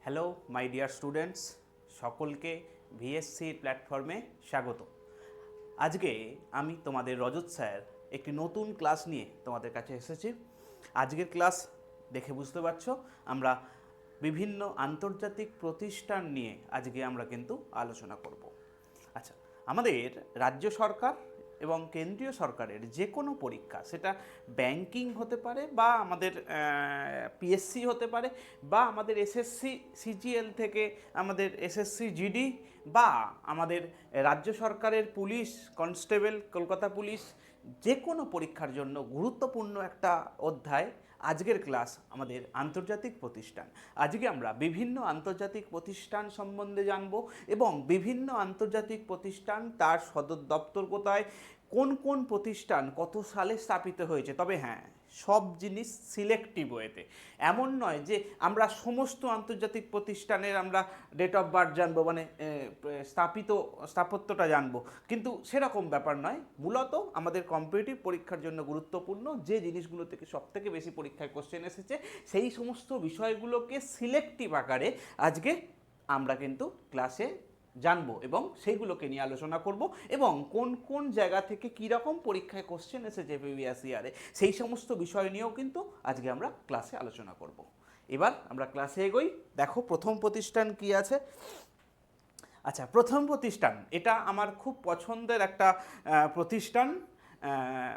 Hello my dear students, সকলকে VSC প্ল্যাটফর্মে স্বাগত। আজকে আমি তোমাদের রজত স্যার একটি নতুন ক্লাস নিয়ে তোমাদের কাছে এসেছি। আজকের ক্লাস দেখে বুঝতে পারছো আমরা বিভিন্ন আন্তর্জাতিক প্রতিষ্ঠান নিয়ে আজকে আমরা কিন্তু আলোচনা করব। আচ্ছা, আমাদের রাজ্য সরকার এবং কেন্দ্রীয় সরকারের যে কোনো পরীক্ষা, সেটা ব্যাংকিং হতে পারে বা আমাদের পিএসসি হতে পারে বা আমাদের এসএসসি সিজিএল থেকে আমাদের এসএসসি জিডি বা আমাদের রাজ্য সরকারের পুলিশ কনস্টেবল, কলকাতা পুলিশ, যে কোনো পরীক্ষার জন্য গুরুত্বপূর্ণ একটা অধ্যায় আজকের ক্লাস আমাদের আন্তর্জাতিক প্রতিষ্ঠান। আজকে আমরা বিভিন্ন আন্তর্জাতিক প্রতিষ্ঠান সম্বন্ধে জানব এবং বিভিন্ন আন্তর্জাতিক প্রতিষ্ঠান তার সদর দপ্তর কোথায়, কোন কোন প্রতিষ্ঠান কত সালে স্থাপিত হয়েছে। তবে হ্যাঁ, সব জিনিস সিলেক্টিভ ওয়েতে, এমন নয় যে আমরা সমস্ত আন্তর্জাতিক প্রতিষ্ঠানের আমরা ডেট অফ বার্থ জানবো, মানে স্থাপত্যটা জানবো, কিন্তু সেরকম ব্যাপার নয়। মূলত আমাদের কম্পিটিটিভ পরীক্ষার জন্য গুরুত্বপূর্ণ যে জিনিসগুলো থেকে সবথেকে বেশি পরীক্ষায় কোশ্চেন এসেছে, সেই সমস্ত বিষয়গুলোকে সিলেক্টিভ আকারে আজকে আমরা কিন্তু ক্লাসে জানবো এবং সেইগুলোকে নিয়ে আলোচনা করব এবং কোন কোন জায়গা থেকে কীরকম পরীক্ষায় কোশ্চেন এসেছে প্রিভিয়াস ইয়ারে, সেই সমস্ত বিষয় নিয়েও কিন্তু আজকে আমরা ক্লাসে আলোচনা করব। এবার আমরা ক্লাসে এগোই। দেখো প্রথম প্রতিষ্ঠান কি আছে। আচ্ছা, প্রথম প্রতিষ্ঠান, এটা আমার খুব পছন্দের একটা প্রতিষ্ঠান।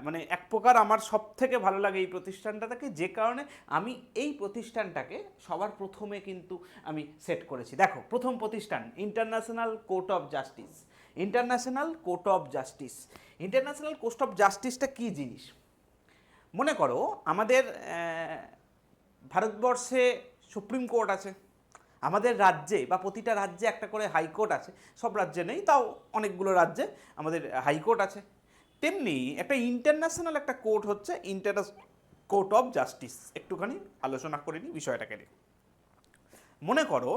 মানে এক প্রকার আমার সব থেকে ভালো লাগে এই প্রতিষ্ঠানটাকে, যে কারণে আমি এই প্রতিষ্ঠানটাকে সবার প্রথমে কিন্তু আমি সেট করেছি। দেখো প্রথম প্রতিষ্ঠান international court of justice. International court of justice, international court of জাস্টিসটা কী জিনিস? মনে করো আমাদের ভারতবর্ষে সুপ্রিম কোর্ট আছে, আমাদের রাজ্যে বা প্রতিটা রাজ্যে একটা করে হাইকোর্ট আছে। সব রাজ্যে নেই, তাও অনেকগুলো রাজ্যে আমাদের হাইকোর্ট আছে। তেমনি একটা ইন্টারন্যাশনাল একটা কোর্ট হচ্ছে ইন্টারন্যাশনাল কোর্ট অফ জাস্টিস। একটুখানি আলোচনা করে নিই বিষয়টাকে নিয়ে। মনে করো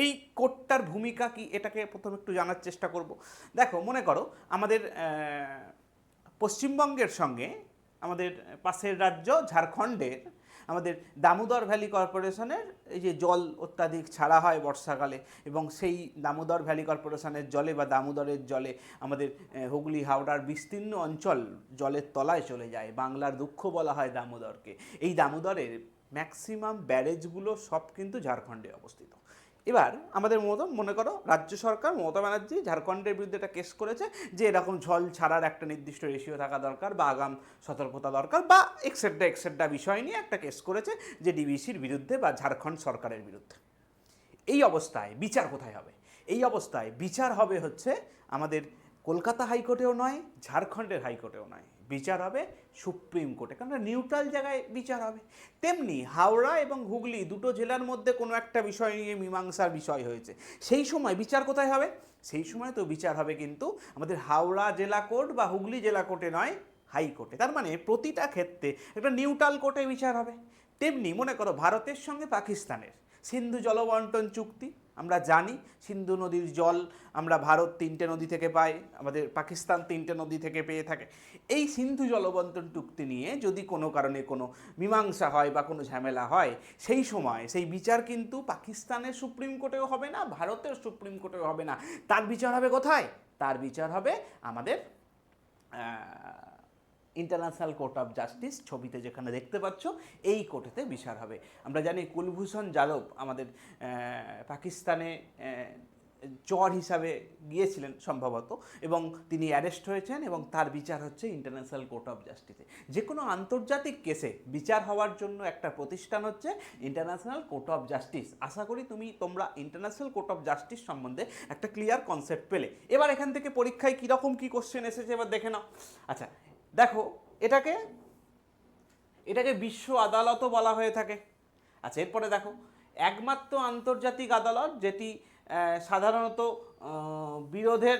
এই কোর্টটার ভূমিকা কি, এটাকে প্রথমে একটু জানার চেষ্টা করব। দেখো মনে করো আমাদের পশ্চিমবঙ্গের সঙ্গে আমাদের পাশের রাজ্য ঝাড়খণ্ডের আমাদের দামোদর ভ্যালি কর্পোরেশনের এই যে জল অত্যাধিক ছাড়া হয় বর্ষাকালে, এবং সেই দামোদর ভ্যালি কর্পোরেশনের জলে বা দামোদরের জলে আমাদের হুগলি হাওড়ার বিস্তীর্ণ অঞ্চল জলের তলায় চলে যায়। বাংলার দুঃখ বলা হয় দামোদরকে। এই দামোদরের ম্যাক্সিমাম ব্যারেজগুলো সব কিন্তু ঝাড়খণ্ডে অবস্থিত। এবার আমাদের মনে করো রাজ্য সরকার, মমতা ব্যানার্জি ঝাড়খণ্ডের বিরুদ্ধে একটা কেস করেছে যে এরকম জল ছাড়ার একটা নির্দিষ্ট রেশিও থাকা দরকার বা আগাম সতর্কতা দরকার বা এক্সেট্রা বিষয় নিয়ে একটা কেস করেছে যে ডিভিসির বিরুদ্ধে বা ঝাড়খণ্ড সরকারের বিরুদ্ধে। এই অবস্থায় বিচার কোথায় হবে? এই অবস্থায় বিচার হবে হচ্ছে আমাদের কলকাতা হাইকোর্টেও নয়, ঝাড়খণ্ডের হাইকোর্টেও নয়, বিচার হবে সুপ্রিম কোর্টে, কারণ নিউট্রাল জায়গায় বিচার হবে। তেমনি হাওড়া এবং হুগলি দুটো জেলার মধ্যে কোনো একটা বিষয় নিয়ে মীমাংসার বিষয় হয়েছে, সেই সময় বিচার কোথায় হবে? সেই সময় তো বিচার হবে কিন্তু আমাদের হাওড়া জেলা কোর্ট বা হুগলি জেলা কোর্টে নয়, হাইকোর্টে। তার মানে প্রতিটা ক্ষেত্রে একটা নিউট্রাল কোর্টে বিচার হবে। তেমনি মনে করো ভারতের সঙ্গে পাকিস্তানের সিন্ধু জলবন্টন চুক্তি, আমরা জানি সিন্ধু নদীর জল আমরা ভারত 3টে নদী থেকে পাই, আমাদের পাকিস্তান 3টে নদী থেকে পেয়ে থাকে। এই সিন্ধু জলবন্টন চুক্তি নিয়ে যদি কোনো কারণে কোনো মীমাংসা হয় বা কোনো ঝামেলা হয়, সেই সময় সেই বিচার কিন্তু পাকিস্তানের সুপ্রিম কোর্টেও হবে না, ভারতের সুপ্রিম কোর্টেও হবে না। তার বিচার হবে কোথায়? তার বিচার হবে আমাদের ইন্টারন্যাশনাল কোর্ট অফ জাস্টিস, ছবিতে যেখানে দেখতে পাচ্ছ এই কোর্টেতে বিচার হবে। আমরা জানি কুলভূষণ যাদব আমাদের পাকিস্তানে চর হিসাবে গিয়েছিলেন সম্ভবত, এবং তিনি অ্যারেস্ট হয়েছেন এবং তার বিচার হচ্ছে ইন্টারন্যাশনাল কোর্ট অফ জাস্টিসে। যে কোনো আন্তর্জাতিক কেসে বিচার হওয়ার জন্য একটা প্রতিষ্ঠান হচ্ছে ইন্টারন্যাশনাল কোর্ট অফ জাস্টিস। আশা করি তোমরা ইন্টারন্যাশনাল কোর্ট অফ জাস্টিস সম্বন্ধে একটা ক্লিয়ার কনসেপ্ট পেলে। এবার এখান থেকে পরীক্ষায় কীরকম কী কোশ্চেন এসেছে এবার দেখে নাও। আচ্ছা দেখো, এটাকে বিশ্ব আদালতও বলা হয়ে থাকে। আচ্ছা এরপরে দেখো, একমাত্র আন্তর্জাতিক আদালত যেটি সাধারণত বিরোধের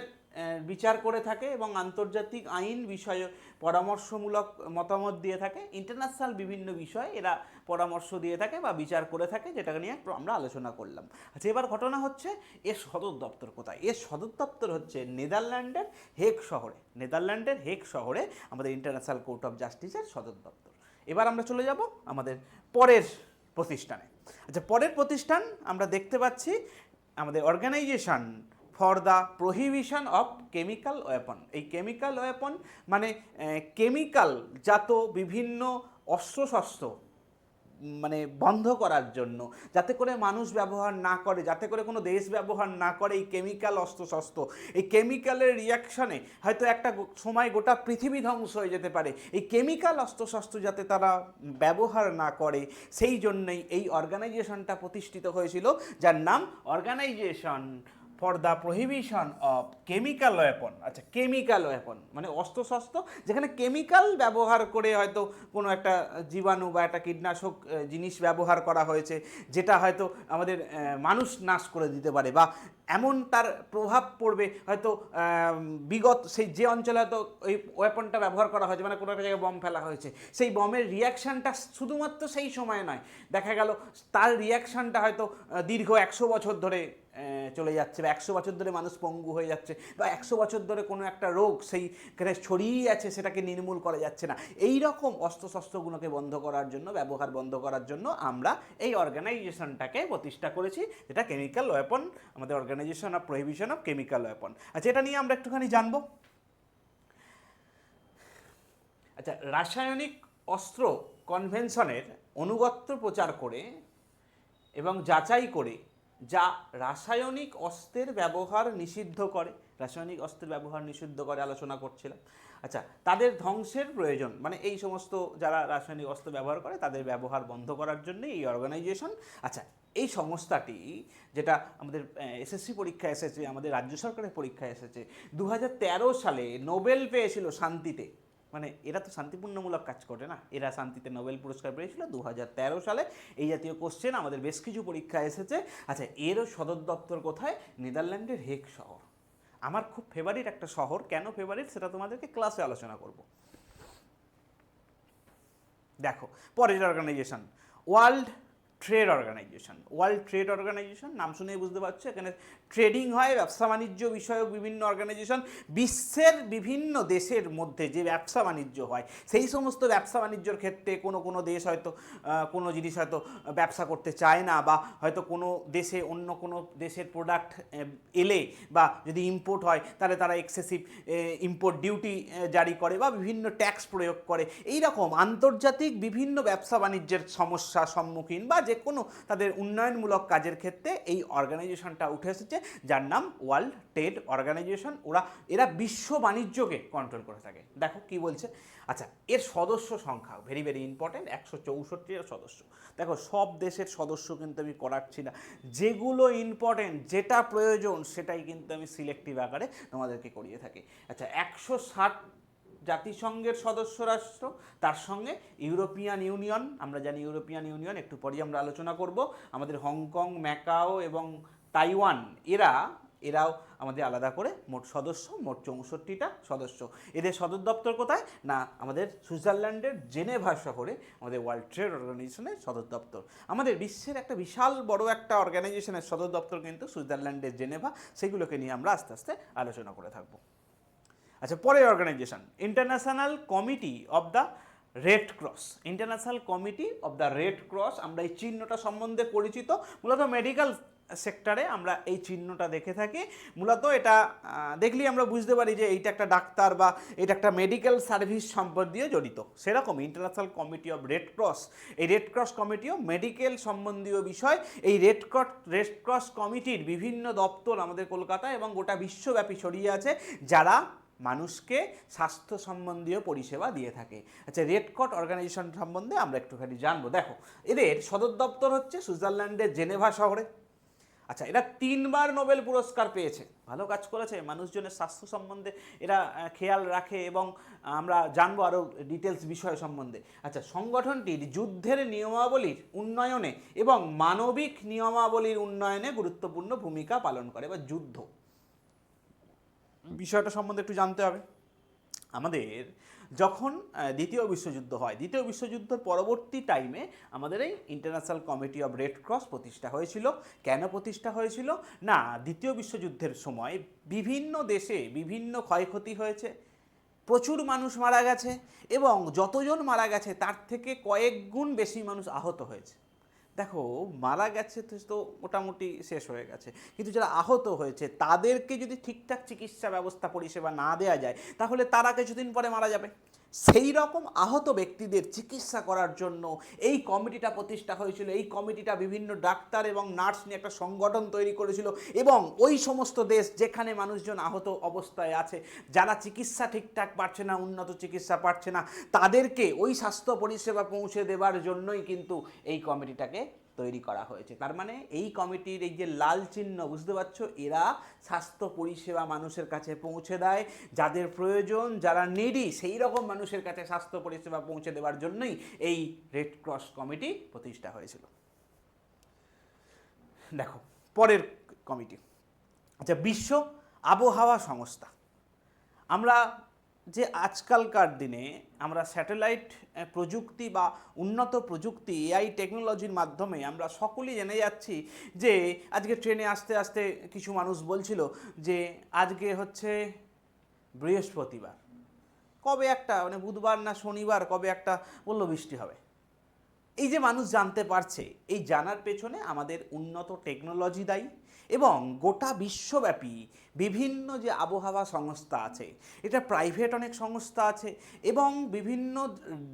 বিচার করে থাকে এবং আন্তর্জাতিক আইন বিষয়ে পরামর্শমূলক মতামত দিয়ে থাকে। ইন্টারন্যাশনাল বিভিন্ন বিষয়ে এরা পরামর্শ দিয়ে থাকে বা বিচার করে থাকে, যেটা নিয়ে আমরা আলোচনা করলাম। আচ্ছা এবার ঘটনা হচ্ছে এর সদর দপ্তর কোথায়? এর সদর দপ্তর হচ্ছে নেদারল্যান্ডের হেগ শহরে। নেদারল্যান্ডের হেগ শহরে আমাদের ইন্টারন্যাশনাল কোর্ট অফ জাস্টিসের সদর দপ্তর। এবার আমরা চলে যাব আমাদের পরের প্রতিষ্ঠানে। আচ্ছা, পরের প্রতিষ্ঠান আমরা দেখতে পাচ্ছি আমাদের organization for the prohibition of chemical weapon. এই কেমিক্যাল ওয়েপন মানে কেমিক্যাল জাত বিভিন্ন অস্ত্রশস্ত্র মানে বন্ধ করার জন্য, যাতে করে মানুষ ব্যবহার না করে, যাতে করে কোনো দেশ ব্যবহার না করে এই কেমিক্যাল অস্ত্রশস্ত্র। এই কেমিক্যালের রিয়াকশানে হয়তো একটা সময় গোটা পৃথিবী ধ্বংস হয়ে যেতে পারে। এই কেমিক্যাল অস্ত্রশস্ত্র যাতে তারা ব্যবহার না করে, সেই জন্যই এই অর্গানাইজেশনটা প্রতিষ্ঠিত হয়েছিল, যার নাম organization for the prohibition of chemical weapon. আচ্ছা, কেমিক্যাল ওয়েপন মানে অস্ত্রশস্ত্র যেখানে কেমিক্যাল ব্যবহার করে হয়তো কোনো একটা জীবাণু বা একটা কীটনাশক জিনিস ব্যবহার করা হয়েছে, যেটা হয়তো আমাদের মানুষ নাশ করে দিতে পারে, বা এমন তার প্রভাব পড়বে হয়তো বিগত সেই যে অঞ্চলে হয়তো ওই ওয়েপনটা ব্যবহার করা হয়েছে, মানে কোনো একটা জায়গায় বম ফেলা হয়েছে, সেই বমের রিয়াকশানটা শুধুমাত্র সেই সময় নয়, দেখা গেল তার রিয়াকশানটা হয়তো দীর্ঘ 100 বছর ধরে চলে যাচ্ছে, বা 100 বছর ধরে মানুষ পঙ্গু হয়ে যাচ্ছে, বা 100 বছর ধরে কোনো একটা রোগ সেইখানে ছড়িয়ে আছে, সেটাকে নির্মূল করা যাচ্ছে না। এই রকম অস্ত্রশস্ত্রগুলোকে বন্ধ করার জন্য, ব্যবহার বন্ধ করার জন্য আমরা এই অর্গানাইজেশনটাকে প্রতিষ্ঠা করেছি, যেটা কেমিক্যাল ওয়েপন, আমাদের organization of prohibition of chemical weapon. আচ্ছা, এটা নিয়ে আমরা একটুখানি জানবো। আচ্ছা, রাসায়নিক অস্ত্র কনভেনশনের অনুগত্য প্রচার করে এবং যাচাই করে যা রাসায়নিক অস্ত্রের ব্যবহার নিষিদ্ধ করে, রাসায়নিক অস্ত্রের ব্যবহার নিষিদ্ধ করে আলোচনা করছিলাম। আচ্ছা, তাদের ধ্বংসের প্রয়োজন, মানে এই সমস্ত যারা রাসায়নিক অস্ত্র ব্যবহার করে তাদের ব্যবহার বন্ধ করার জন্য এই অর্গানাইজেশন। আচ্ছা, এই সংস্থাটি যেটা আমাদের এসএসসি পরীক্ষায় এসেছে, আমাদের রাজ্য সরকারের পরীক্ষায় এসেছে, 2013 সালে নোবেল পেয়েছিল শান্তিতে। মানে এরা তো শান্তিপূর্ণমূলক কাজ করে না, এরা শান্তিতে নোবেল পুরস্কার পেয়েছিল 2013 সালে। এই জাতীয় কোশ্চেন আমাদের বেশ কিছু পরীক্ষায় এসেছে। আচ্ছা, এরও সদর দপ্তর কোথায়? নেদারল্যান্ডের হেগ শহর। আমার খুব ফেভারিট একটা শহর। কেন ফেভারিট সেটা তোমাদেরকে ক্লাসে আলোচনা করব। দেখো, পরের organization world trade organization. World trade organization নাম শুনেই বুঝতে পারছো, এখানে ট্রেডিং হয়, ব্যবসা বাণিজ্য বিষয়ক বিভিন্ন অর্গানাইজেশন। বিশ্বের বিভিন্ন দেশের মধ্যে যে ব্যবসা বাণিজ্য হয়, সেই সমস্ত ব্যবসা বাণিজ্যর ক্ষেত্রে কোনো কোনো দেশ হয়তো কোনো জিনিস হয়তো ব্যবসা করতে চায় না, বা হয়তো কোনো দেশে অন্য কোনো দেশের প্রোডাক্ট এলে বা যদি ইম্পোর্ট হয়, তাহলে তারা এক্সেসিভ ইম্পোর্ট ডিউটি জারি করে বা বিভিন্ন ট্যাক্স প্রয়োগ করে। এই রকম আন্তর্জাতিক বিভিন্ন ব্যবসা বাণিজ্যের সমস্যার সম্মুখীন বা যে কোনো তাদের উন্নয়নমূলক কাজের ক্ষেত্রে এই অর্গানাইজেশনটা উঠে এসেছে, যার নাম ওয়ার্ল্ড ট্রেড অর্গানাইজেশন। এরা বিশ্ব বাণিজ্যকে কন্ট্রোল করে থাকে। দেখো কি বলছে। আচ্ছা, এর সদস্য সংখ্যা ভেরি ভেরি ইম্পর্টেন্ট, 164 সদস্য। দেখো, সব দেশের সদস্য কিন্তু আমি করাচ্ছি না, যেগুলো ইম্পর্টেন্ট, যেটা প্রয়োজন সেটাই কিন্তু আমি সিলেক্টিভ আকারে তোমাদেরকে করিয়ে থাকি। আচ্ছা, 160 জাতিসংঘের সদস্য রাষ্ট্র, তার সঙ্গে ইউরোপিয়ান ইউনিয়ন, আমরা জানি ইউরোপিয়ান ইউনিয়ন, একটু পরেই আমরা আলোচনা করব। আমাদের হংকং, ম্যাকাও এবং তাইওয়ান, এরাও আমাদের আলাদা করে মোট সদস্য, মোট 64টা সদস্য। এদের সদর দপ্তর কোথায়? না, আমাদের সুইজারল্যান্ডের জেনেভা শহরে আমাদের ওয়ার্ল্ড ট্রেড অর্গানাইজেশনের সদর দপ্তর। আমাদের বিশ্বের একটা বিশাল বড় একটা অর্গানাইজেশনের সদর দপ্তর কিন্তু সুইজারল্যান্ডের জেনেভা। সেগুলোকে নিয়ে আমরা আস্তে আস্তে আলোচনা করে থাকবো। আচ্ছা, পরের organization international committee of the red cross. International committee of the red cross, আমরা এই চিহ্নটা সম্বন্ধে পরিচিত। মূলত মেডিকেল সেক্টরে আমরা এই চিহ্নটা দেখে থাকি। মূলত এটা দেখলেই আমরা বুঝতে পারি যে এইটা একটা ডাক্তার বা এটা একটা মেডিকেল সার্ভিস সম্পর্কে জড়িত। সেরকম international committee of red cross, এই রেড ক্রস কমিটিও মেডিকেল সম্বন্ধীয় বিষয়। এই রেড ক্রস কমিটির বিভিন্ন দপ্তর আমাদের কলকাতা এবং গোটা বিশ্বব্যাপী ছড়িয়ে আছে, যারা মানুষকে স্বাস্থ্য সম্বন্ধীয় পরিষেবা দিয়ে থাকে। আচ্ছা, রেড ক্রস অর্গানাইজেশন সম্বন্ধে আমরা একটুখানি জানবো। দেখো, এদের সদর দপ্তর হচ্ছে সুইজারল্যান্ডের জেনেভা শহরে। আচ্ছা, এরা 3বার নোবেল পুরস্কার পেয়েছে। ভালো কাজ করেছে, মানুষজনের স্বাস্থ্য সম্বন্ধে এরা খেয়াল রাখে এবং আমরা জানবো আরও ডিটেলস বিষয় সম্বন্ধে। আচ্ছা, সংগঠনটির যুদ্ধের নিয়মাবলীর উন্নয়নে এবং মানবিক নিয়মাবলীর উন্নয়নে গুরুত্বপূর্ণ ভূমিকা পালন করে। বা যুদ্ধ বিষয়টা সম্বন্ধে একটু জানতে হবে। আমাদের যখন দ্বিতীয় বিশ্বযুদ্ধ হয়, দ্বিতীয় বিশ্বযুদ্ধের পরবর্তী টাইমে আমাদের এই international committee of red cross প্রতিষ্ঠা হয়েছিল। কেন প্রতিষ্ঠা হয়েছিল? না, দ্বিতীয় বিশ্বযুদ্ধের সময় বিভিন্ন দেশে বিভিন্ন ক্ষয়ক্ষতি হয়েছে, প্রচুর মানুষ মারা গেছে এবং যতজন মারা গেছে তার থেকে কয়েক গুণ বেশি মানুষ আহত হয়েছে। দেখো, মারা গেছে তো মোটামুটি শেষ হয়ে গেছে, কিন্তু যারা আহত হয়েছে তাদেরকে যদি ঠিকঠাক চিকিৎসা ব্যবস্থা পরিষেবা না দেওয়া যায় তাহলে তারা কিছুদিন পরে মারা যাবে। সেই রকম আহত ব্যক্তিদের চিকিৎসা করার জন্য এই কমিটিটা প্রতিষ্ঠা হয়েছিল। এই কমিটিটা বিভিন্ন ডাক্তার এবং নার্স নিয়ে একটা সংগঠন তৈরি করেছিল, এবং ওই সমস্ত দেশ যেখানে মানুষজন আহত অবস্থায় আছে, যারা চিকিৎসা ঠিকঠাক পাচ্ছে না, উন্নত চিকিৎসা পাচ্ছে না, তাদেরকে ওই স্বাস্থ্য পরিষেবা পৌঁছে দেওয়ার জন্যই কিন্তু এই কমিটিটাকে তৈরি করা হয়েছে। তার মানে এই কমিটির এই যে লাল চিহ্ন, বুঝতে পারছো, এরা স্বাস্থ্য পরিষেবা মানুষের কাছে পৌঁছে দেয়, যাদের প্রয়োজন, যারা নিডি, সেই রকম মানুষের কাছে স্বাস্থ্য পরিষেবা পৌঁছে দেওয়ার জন্যই এই রেড ক্রস কমিটি প্রতিষ্ঠা হয়েছিল। দেখো পরের কমিটি, আচ্ছা, বিশ্ব আবহাওয়া সংস্থা। আমরা যে আজকালকার দিনে আমরা স্যাটেলাইট প্রযুক্তি বা উন্নত প্রযুক্তি, এআই টেকনোলজির মাধ্যমে আমরা সকলেই জেনে যাচ্ছি যে আজকে ট্রেনে আসতে আসতে কিছু মানুষ বলছিল যে আজকে হচ্ছে বৃহস্পতিবার, কবে একটা মানে বুধবার না শনিবার কবে একটা বললো বৃষ্টি হবে। এই যে মানুষ জানতে পারছে, এই জানার পেছনে আমাদের উন্নত টেকনোলজি দায়ী, এবং গোটা বিশ্বব্যাপী বিভিন্ন যে আবহাওয়া সংস্থা আছে, এটা প্রাইভেট অনেক সংস্থা আছে এবং বিভিন্ন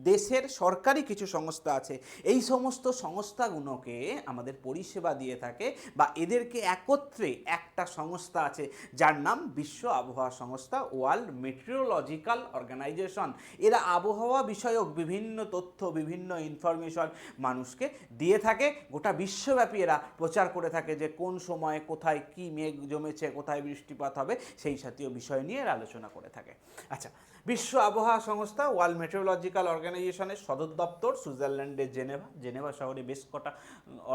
দেশের সরকারি কিছু সংস্থা আছে, এই সমস্ত সংস্থাগুলোকে আমাদের পরিষেবা দিয়ে থাকে, বা এদেরকে একত্রে একটা সংস্থা আছে যার নাম বিশ্ব আবহাওয়া সংস্থা, ওয়ার্ল্ড মেট্রোলজিক্যাল অর্গানাইজেশন। এরা আবহাওয়া বিষয়ক বিভিন্ন তথ্য, বিভিন্ন ইনফরমেশন মানুষকে দিয়ে থাকে। গোটা বিশ্বব্যাপী এরা প্রচার করে থাকে যে কোন সময় কোথায় কি মেঘ জমেছে, কোথায় বৃষ্টিপাত হবে, সেই জাতীয় বিষয় নিয়ে এরা আলোচনা করে থাকে। আচ্ছা, বিশ্ব আবহাওয়া সংস্থা, ওয়ার্ল্ড মেট্রোলজিক্যাল অর্গানাইজেশনের সদর দপ্তর সুইজারল্যান্ডের জেনেভা শহরে বেশ কটা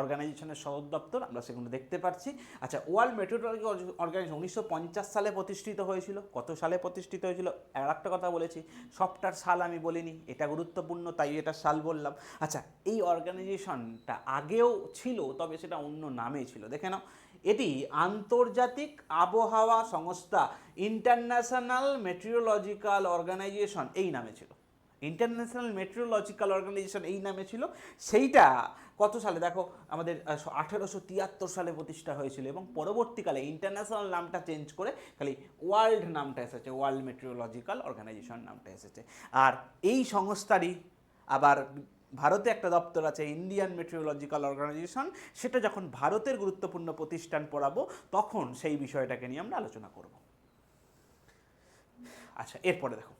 অর্গানাইজেশনের সদর দপ্তর আমরা সেগুলো দেখতে পাচ্ছি। আচ্ছা, ওয়ার্ল্ড মেট্রোলজিক্যাল অর্গানাইজেশন 1950 সালে প্রতিষ্ঠিত হয়েছিল। কত সালে প্রতিষ্ঠিত হয়েছিল আর একটা কথা বলেছি, সবটার সাল আমি বলিনি, এটা গুরুত্বপূর্ণ তাই এটা সাল বললাম। আচ্ছা, এই অর্গানাইজেশনটা আগেও ছিল, তবে সেটা অন্য নামে ছিল, দেখে নাও। এটি আন্তর্জাতিক আবহাওয়া সংস্থা, ইন্টারন্যাশনাল মেট্রোলজিক্যাল অর্গানাইজেশন এই নামে ছিল। ইন্টারন্যাশনাল মেট্রোলজিক্যাল অর্গানাইজেশন এই নামে ছিল। সেইটা কত সালে দেখো, আমাদের 1873 সালে প্রতিষ্ঠা হয়েছিল, এবং পরবর্তীকালে ইন্টারন্যাশনাল নামটা চেঞ্জ করে খালি ওয়ার্ল্ড নামটা এসেছে, ওয়ার্ল্ড মেট্রোলজিক্যাল অর্গানাইজেশন নামটা এসেছে। আর এই সংস্থারই আবার ভারতে একটা দপ্তর আছে, ইন্ডিয়ান মেট্রোলজিক্যাল অর্গানাইজেশন। সেটা যখন ভারতের গুরুত্বপূর্ণ প্রতিষ্ঠান পড়াবো তখন সেই বিষয়টাকে নিয়ে আমরা আলোচনা করব। আচ্ছা, এরপরে দেখো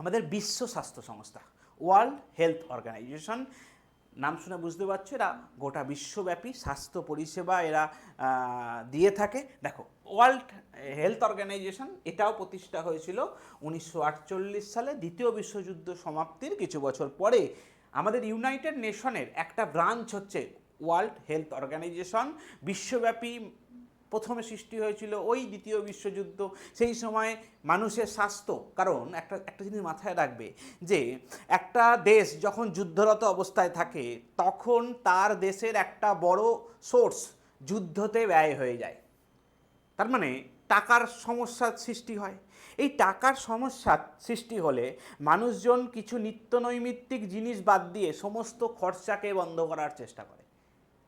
আমাদের বিশ্ব স্বাস্থ্য সংস্থা, ওয়ার্ল্ড হেলথ অর্গানাইজেশন। নাম শুনে বুঝতে পারছো এরা গোটা বিশ্বব্যাপী স্বাস্থ্য পরিষেবা এরা দিয়ে থাকে। দেখো, ওয়ার্ল্ড হেলথ অর্গানাইজেশন এটাও প্রতিষ্ঠা হয়েছিল 1948 সালে, দ্বিতীয় বিশ্বযুদ্ধ সমাপ্তির কিছু বছর পরে। আমাদের ইউনাইটেড নেশনের একটা ব্রাঞ্চ হচ্ছে ওয়ার্ল্ড হেলথ অর্গানাইজেশন। বিশ্বব্যাপী প্রথমে সৃষ্টি হয়েছিল ওই দ্বিতীয় বিশ্বযুদ্ধ, সেই সময় মানুষের স্বাস্থ্য, কারণ একটা জিনিস মাথায় রাখবে যে একটা দেশ যখন যুদ্ধরত অবস্থায় থাকে তখন তার দেশের একটা বড় সোর্স যুদ্ধতে ব্যয় হয়ে যায়। তার মানে টাকার সমস্যার সৃষ্টি হয়। এই টাকার সমস্যার সৃষ্টি হলে মানুষজন কিছু নিত্য নৈমিত্তিক জিনিস বাদ দিয়ে সমস্ত খরচাকে বন্ধ করার চেষ্টা করে।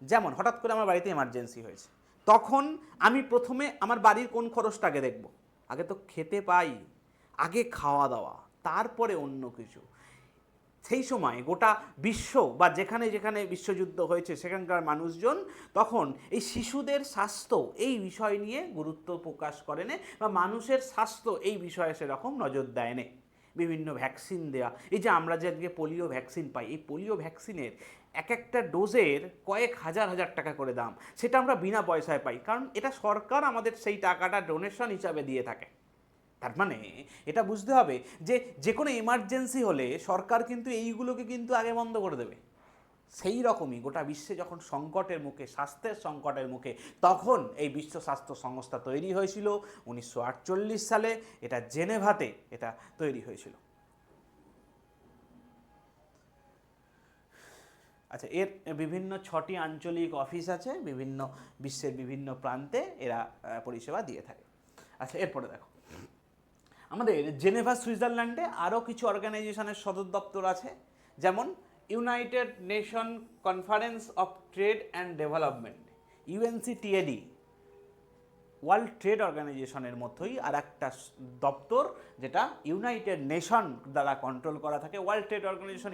যেমন হঠাৎ করে আমার বাড়িতে এমার্জেন্সি হয়েছে, তখন আমি প্রথমে আমার বাড়ির কোন খরচটাকে দেখব? আগে তো খেতে পাই, আগে খাওয়া দাওয়া, তারপরে অন্য কিছু। সেই সময় গোটা বিশ্ব বা যেখানে যেখানে বিশ্বযুদ্ধ হয়েছে সেখানকার মানুষজন তখন এই শিশুদের স্বাস্থ্য এই বিষয় নিয়ে গুরুত্ব প্রকাশ করেন, বা মানুষের স্বাস্থ্য এই বিষয়ে সেরকম নজর দেয় না। বিভিন্ন ভ্যাকসিন দেওয়া, এই যে আমরা যে আজকে পোলিও ভ্যাকসিন পাই, এই পোলিও ভ্যাকসিনের এক একটা ডোজের কয়েক হাজার হাজার টাকা করে দাম, সেটা আমরা বিনা পয়সায় পাই, কারণ এটা সরকার আমাদের সেই টাকাটা ডোনেশন হিসাবে দিয়ে থাকে। তার মানে এটা বুঝতে হবে যে যে কোনো এমার্জেন্সি হলে সরকার কিন্তু এইগুলোকে কিন্তু আগে বন্ধ করে দেবে। সেই রকমই গোটা বিশ্বে যখন সংকটের মুখে, স্বাস্থ্যের সংকটের মুখে, তখন এই বিশ্ব স্বাস্থ্য সংস্থা তৈরি হয়েছিল 1948 সালে। এটা জেনেভাতে এটা তৈরি হয়েছিল। আচ্ছা, এর বিভিন্ন 6টি আঞ্চলিক অফিস আছে বিভিন্ন বিশ্বের বিভিন্ন প্রান্তে, এরা পরিষেবা দিয়ে থাকে। আচ্ছা, এরপরে দেখো আমাদের জেনেভা সুইজারল্যান্ডে আরও কিছু অর্গানাইজেশনের সদর দপ্তর আছে, যেমন United nation conference of trade and development, UNCTAD, world trade অর্গানাইজেশনের মতোই আর একটা দপ্তর যেটা ইউনাইটেড নেশন দ্বারা কন্ট্রোল করা থাকে। World trade organization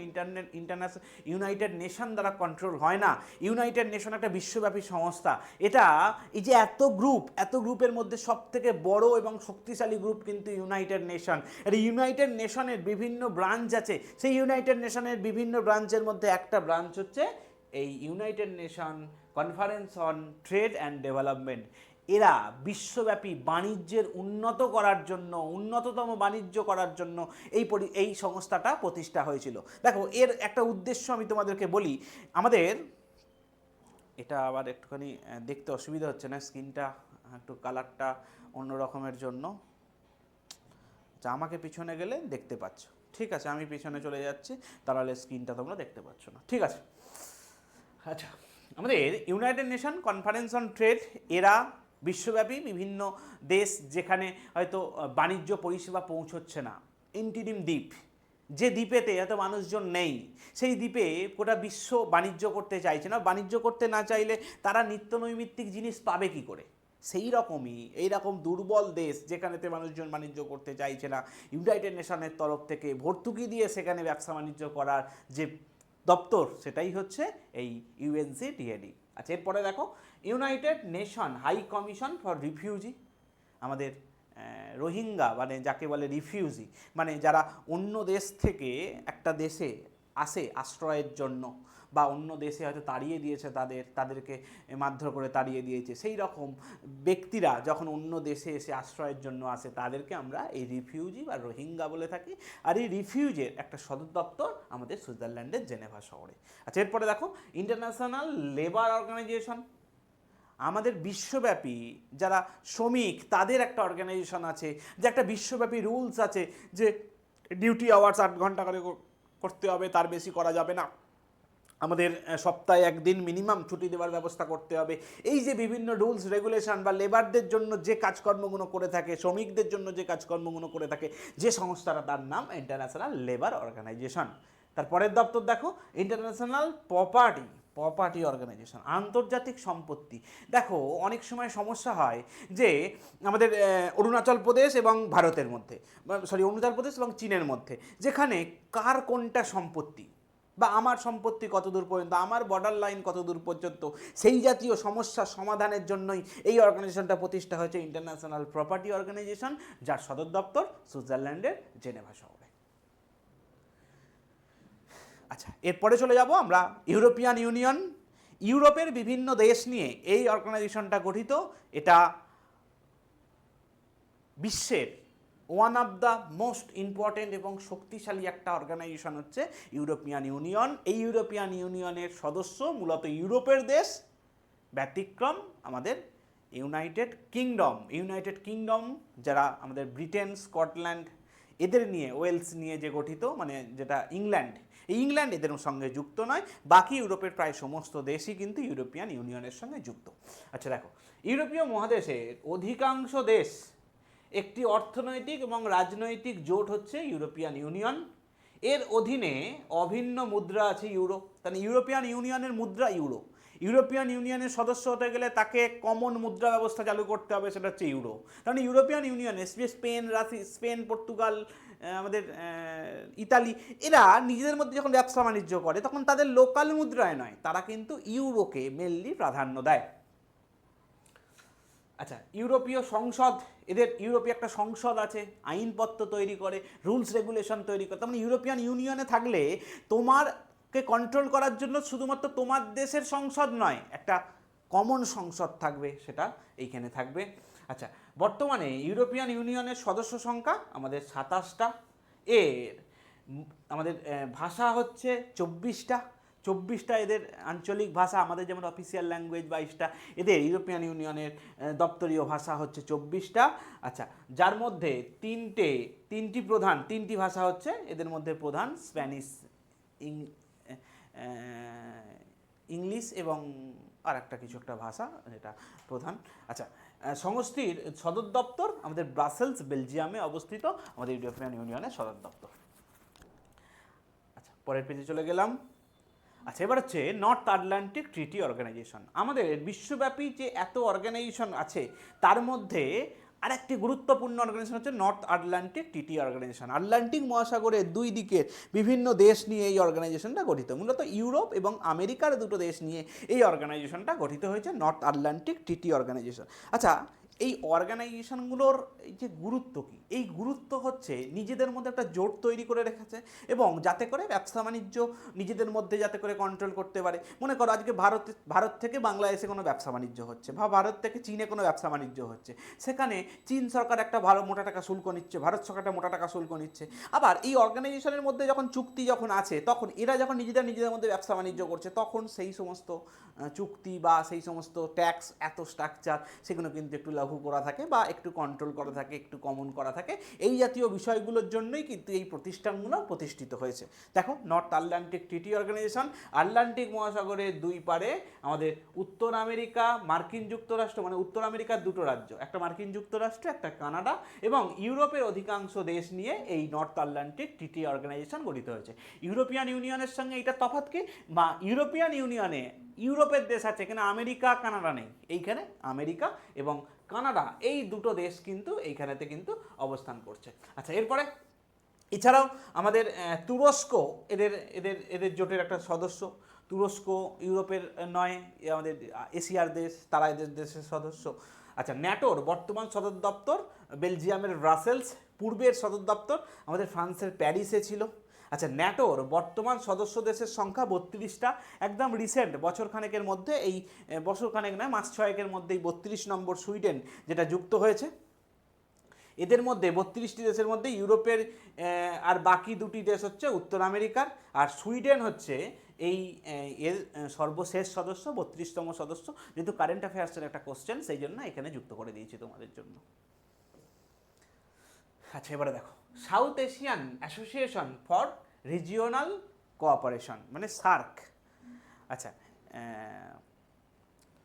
international united nation দ্বারা কন্ট্রোল হয় না। ইউনাইটেড নেশন একটা বিশ্বব্যাপী সংস্থা। এটা এই যে এত গ্রুপের মধ্যে সব থেকে বড় এবং শক্তিশালী গ্রুপ কিন্তু ইউনাইটেড নেশন। আর ইউনাইটেড নেশনের বিভিন্ন ব্রাঞ্চ আছে, সেই ইউনাইটেড নেশনের বিভিন্ন ব্রাঞ্চের মধ্যে একটা ব্রাঞ্চ হচ্ছে এই United nation conference on trade and development. এরা বিশ্বব্যাপী বাণিজ্যের উন্নততম বাণিজ্য করার জন্য এই সংস্থাটা প্রতিষ্ঠা হয়েছিল। দেখো, এর একটা উদ্দেশ্য আমি তোমাদেরকে বলি। আমাদের এটা আবার একটুখানি দেখতে অসুবিধা হচ্ছে না, স্ক্রিনটা একটু কালারটা অন্য রকমের জন্য। আচ্ছা, আমাকে পিছনে গেলে দেখতে পাচ্ছ, ঠিক আছে, আমি পিছনে চলে যাচ্ছি, তাহলে স্ক্রিনটা তোমরা দেখতে পাচ্ছ না, ঠিক আছে। আচ্ছা, আমাদের united nation conference on trade, এরা বিশ্বব্যাপী বিভিন্ন দেশ যেখানে হয়তো বাণিজ্য পরিষেবা পৌঁছচ্ছে না, ইন্টিরিম দ্বীপ, যে দ্বীপেতে হয়তো মানুষজন নেই, সেই দ্বীপে গোটা বিশ্ব বাণিজ্য করতে চাইছে না, বাণিজ্য করতে না চাইলে তারা নিত্য নৈমিত্তিক জিনিস পাবে কি করে? সেই রকমই এইরকম দুর্বল দেশ যেখানেতে মানুষজন বাণিজ্য করতে চাইছে না, ইউনাইটেড নেশনের তরফ থেকে ভর্তুকি দিয়ে সেখানে ব্যবসা বাণিজ্য করার যে দপ্তর, সেটাই হচ্ছে এই ইউএনসিটিএডি। আচ্ছা, এরপরে দেখো, united nation high commission for refugee, আমাদের রোহিঙ্গা মানে যাকে বলে রিফিউজি, মানে যারা অন্য দেশ থেকে একটা দেশে আসে আশ্রয়ের জন্য, বা অন্য দেশে হয়তো তাড়িয়ে দিয়েছে তাদেরকে মারধর করে তাড়িয়ে দিয়েছে, সেই রকম ব্যক্তিরা যখন অন্য দেশে এসে আশ্রয়ের জন্য আসে তাদেরকে আমরা এই রিফিউজি বা রোহিঙ্গা বলে থাকি। আর এই রিফিউজের একটা সদর দপ্তর আমাদের সুইজারল্যান্ডের জেনেভা শহরে। আচ্ছা, এরপরে দেখো, ইন্টারন্যাশনাল লেবার অর্গানাইজেশন, আমাদের বিশ্বব্যাপী যারা শ্রমিক তাদের একটা অর্গানাইজেশন আছে, যে একটা বিশ্বব্যাপী রুলস আছে যে ডিউটি আওয়ার্স 8 ঘন্টা করে করতে হবে, তার বেশি করা যাবে না, আমাদের সপ্তাহে একদিন মিনিমাম ছুটি দেওয়ার ব্যবস্থা করতে হবে। এই যে বিভিন্ন রুলস রেগুলেশন বা লেবারদের জন্য যে কাজকর্মগুলো করে থাকে, শ্রমিকদের জন্য যে কাজকর্মগুলো করে থাকে যে সংস্থাটা, তার নাম ইন্টারন্যাশনাল লেবার অর্গানাইজেশন। তারপরের দপ্তর দেখো, ইন্টারন্যাশনাল প্রপার্টি অর্গানাইজেশন, আন্তর্জাতিক সম্পত্তি। দেখো, অনেক সময় সমস্যা হয় যে আমাদের অরুণাচল প্রদেশ এবং ভারতের মধ্যে, অরুণাচল প্রদেশ এবং চীনের মধ্যে, যেখানে কার কোনটা সম্পত্তি বা আমার সম্পত্তি কত দূর পর্যন্ত, আমার বর্ডার লাইন কত দূর পর্যন্ত, সেই জাতীয় সমস্যা সমাধানের জন্যই এই অর্গানাইজেশনটা প্রতিষ্ঠা হয়েছে, ইন্টারন্যাশনাল প্রপার্টি অর্গানাইজেশন, যার সদর দপ্তর সুইজারল্যান্ডের জেনেভা শহরে। আচ্ছা, এরপরে চলে যাব আমরা ইউরোপিয়ান ইউনিয়ন। ইউরোপের বিভিন্ন দেশ নিয়ে এই অর্গানাইজেশনটা গঠিত। এটা বিশ্বের one of the most important এবং শক্তিশালী একটা অর্গানাইজেশন হচ্ছে ইউরোপিয়ান ইউনিয়ন। এই ইউরোপিয়ান ইউনিয়নের সদস্য মূলত ইউরোপের দেশ, ব্যতিক্রম আমাদের ইউনাইটেড কিংডম, যারা আমাদের ব্রিটেন, স্কটল্যান্ড, এদের নিয়ে, ওয়েলস নিয়ে যে গঠিত, মানে যেটা ইংল্যান্ড এদের সঙ্গে যুক্ত নয়। বাকি ইউরোপের প্রায় সমস্ত দেশই কিন্তু ইউরোপিয়ান ইউনিয়নের সঙ্গে যুক্ত। আচ্ছা, দেখো, ইউরোপীয় মহাদেশের অধিকাংশ দেশ একটি অর্থনৈতিক এবং রাজনৈতিক জোট হচ্ছে ইউরোপিয়ান ইউনিয়ন। এর অধীনে অভিন্ন মুদ্রা আছে ইউরো, তাহলে ইউরোপিয়ান ইউনিয়নের মুদ্রা ইউরো। ইউরোপিয়ান ইউনিয়নের সদস্য হতে গেলে তাকে কমন মুদ্রা ব্যবস্থা চালু করতে হবে, সেটা হচ্ছে ইউরো। কারণ ইউরোপিয়ান ইউনিয়নে স্পেন, পর্তুগাল, আমাদের ইতালি, এরা নিজেদের মধ্যে যখন ব্যবসা বাণিজ্য করে তখন তাদের লোকাল মুদ্রায় নয়, তারা কিন্তু ইউরোকে মেনলি প্রাধান্য দেয়। আচ্ছা, ইউরোপীয় সংসদ, ইউরোপে একটা সংসদ আছে, আইনপত্র তৈরি করে, রুলস রেগুলেশন তৈরি করে। তার মানে ইউরোপিয়ান ইউনিয়নে থাকলে তোমারকে কন্ট্রোল করার জন্য শুধুমাত্র তোমার দেশের সংসদ নয়, একটা কমন সংসদ থাকবে, সেটা এইখানে থাকবে। আচ্ছা, বর্তমানে ইউরোপিয়ান ইউনিয়নের সদস্য সংখ্যা আমাদের 27টা। আমাদের ভাষা হচ্ছে 24টা এদের আঞ্চলিক ভাষা, আমাদের যেমন অফিসিয়াল ল্যাঙ্গুয়েজ 22টা, এদের ইউরোপিয়ান ইউনিয়নের দপ্তরীয় ভাষা হচ্ছে 24টা। আচ্ছা, যার মধ্যে তিনটি ভাষা হচ্ছে এদের মধ্যে প্রধান, স্প্যানিশ, ইংলিশ এবং আর একটা কিছু একটা ভাষা, যেটা প্রধান। আচ্ছা, সংস্থার সদর দপ্তর আমাদের ব্রাসেলস, বেলজিয়ামে অবস্থিত আমাদের ইউরোপিয়ান ইউনিয়নের সদর দপ্তর। আচ্ছা, পরের পেজে চলে গেলাম। আচ্ছা, এবার হচ্ছে নর্থ আটলান্টিক ট্রিটি অর্গানাইজেশন। আমাদের বিশ্বব্যাপী যে এত অর্গানাইজেশন আছে তার মধ্যে আরেকটি গুরুত্বপূর্ণ অর্গানাইজেশন হচ্ছে north Atlantic treaty organization. Atlantic মহাসাগরের দুই দিকের বিভিন্ন দেশ নিয়ে এই অর্গানাইজেশনটা গঠিত, মূলত ইউরোপ এবং আমেরিকার দুটো দেশ নিয়ে এই অর্গানাইজেশনটা গঠিত হয়েছে, নর্থ আটলান্টিক ট্রিটি অর্গানাইজেশন। আচ্ছা, এই অর্গানাইজেশনগুলোর এই যে গুরুত্ব কী, এই গুরুত্ব হচ্ছে নিজেদের মধ্যে একটা জোট তৈরি করে রেখেছে এবং যাতে করে ব্যবসা বাণিজ্য নিজেদের মধ্যে যাতে করে কন্ট্রোল করতে পারে। মনে করো আজকে ভারত থেকে বাংলাদেশে কোনো ব্যবসা বাণিজ্য হচ্ছে, বা ভারত থেকে চীনে কোনো ব্যবসা বাণিজ্য হচ্ছে, সেখানে চীন সরকার একটা ভালো মোটা টাকা শুল্ক নিচ্ছে, ভারত সরকার একটা মোটা টাকা শুল্ক নিচ্ছে। আবার এই অর্গানাইজেশনের মধ্যে যখন চুক্তি যখন আছে, তখন এরা যখন নিজেদের মধ্যে ব্যবসা বাণিজ্য করছে, তখন সেই সমস্ত চুক্তি বা সেই সমস্ত ট্যাক্স, এত স্ট্রাকচার, সেগুলো কিন্তু একটু লাঘু করা থাকে বা একটু কন্ট্রোল করা থাকে, একটু কমন করা থাকে। এই জাতীয় বিষয়গুলোর জন্যই কিন্তু এই প্রতিষ্ঠানগুলো প্রতিষ্ঠিত হয়েছে। দেখো, north Atlantic treaty organization, Atlantic মহাসাগরের দুই পারে আমাদের উত্তর আমেরিকা, মার্কিন যুক্তরাষ্ট্র, মানে উত্তর আমেরিকার দুটো রাজ্য, একটা মার্কিন যুক্তরাষ্ট্র, একটা কানাডা, এবং ইউরোপের অধিকাংশ দেশ নিয়ে এই নর্থ আটলান্টিক ট্রিটি অর্গানাইজেশন গঠিত হয়েছে। ইউরোপিয়ান ইউনিয়নের সঙ্গে এটা তফাৎ কি, বা ইউরোপিয়ান ইউনিয়নে ইউরোপের দেশ আছে, এখানে আমেরিকা কানাডা নেই, এইখানে আমেরিকা এবং কানাডা এই দুটো দেশ কিন্তু এইখানেতে কিন্তু অবস্থান করছে। আচ্ছা, এরপরে এছাড়াও আমাদের তুরস্ক এদের এদের এদের জোটের একটা সদস্য। তুরস্ক ইউরোপের নয়, আমাদের এশিয়ার দেশ, তারা এদের দেশের সদস্য। আচ্ছা, ন্যাটোর বর্তমান সদর দপ্তর বেলজিয়ামের ব্রাসেলস, পূর্বের সদর দপ্তর আমাদের ফ্রান্সের প্যারিসে ছিল। আচ্ছা, ন্যাটোর বর্তমান সদস্য দেশের সংখ্যা 32টা, একদম রিসেন্ট বছরখানেকের মধ্যে, এই বছরখানেক নয়, মাস ছয়েকের মধ্যেই 32 নম্বর সুইডেন যেটা যুক্ত হয়েছে। এদের মধ্যে 32টি দেশের মধ্যে ইউরোপের আর বাকি দুটি দেশ হচ্ছে উত্তর আমেরিকার, আর সুইডেন হচ্ছে এই এর সর্বশেষ সদস্য, 32তম সদস্য। যেহেতু কারেন্ট অ্যাফেয়ার্সের একটা কোশ্চেন, সেই জন্য এখানে যুক্ত করে দিয়েছি তোমাদের জন্য। আচ্ছা, এবারে দেখো, south Asian association for regional cooperation, মানে সার্ক। আচ্ছা,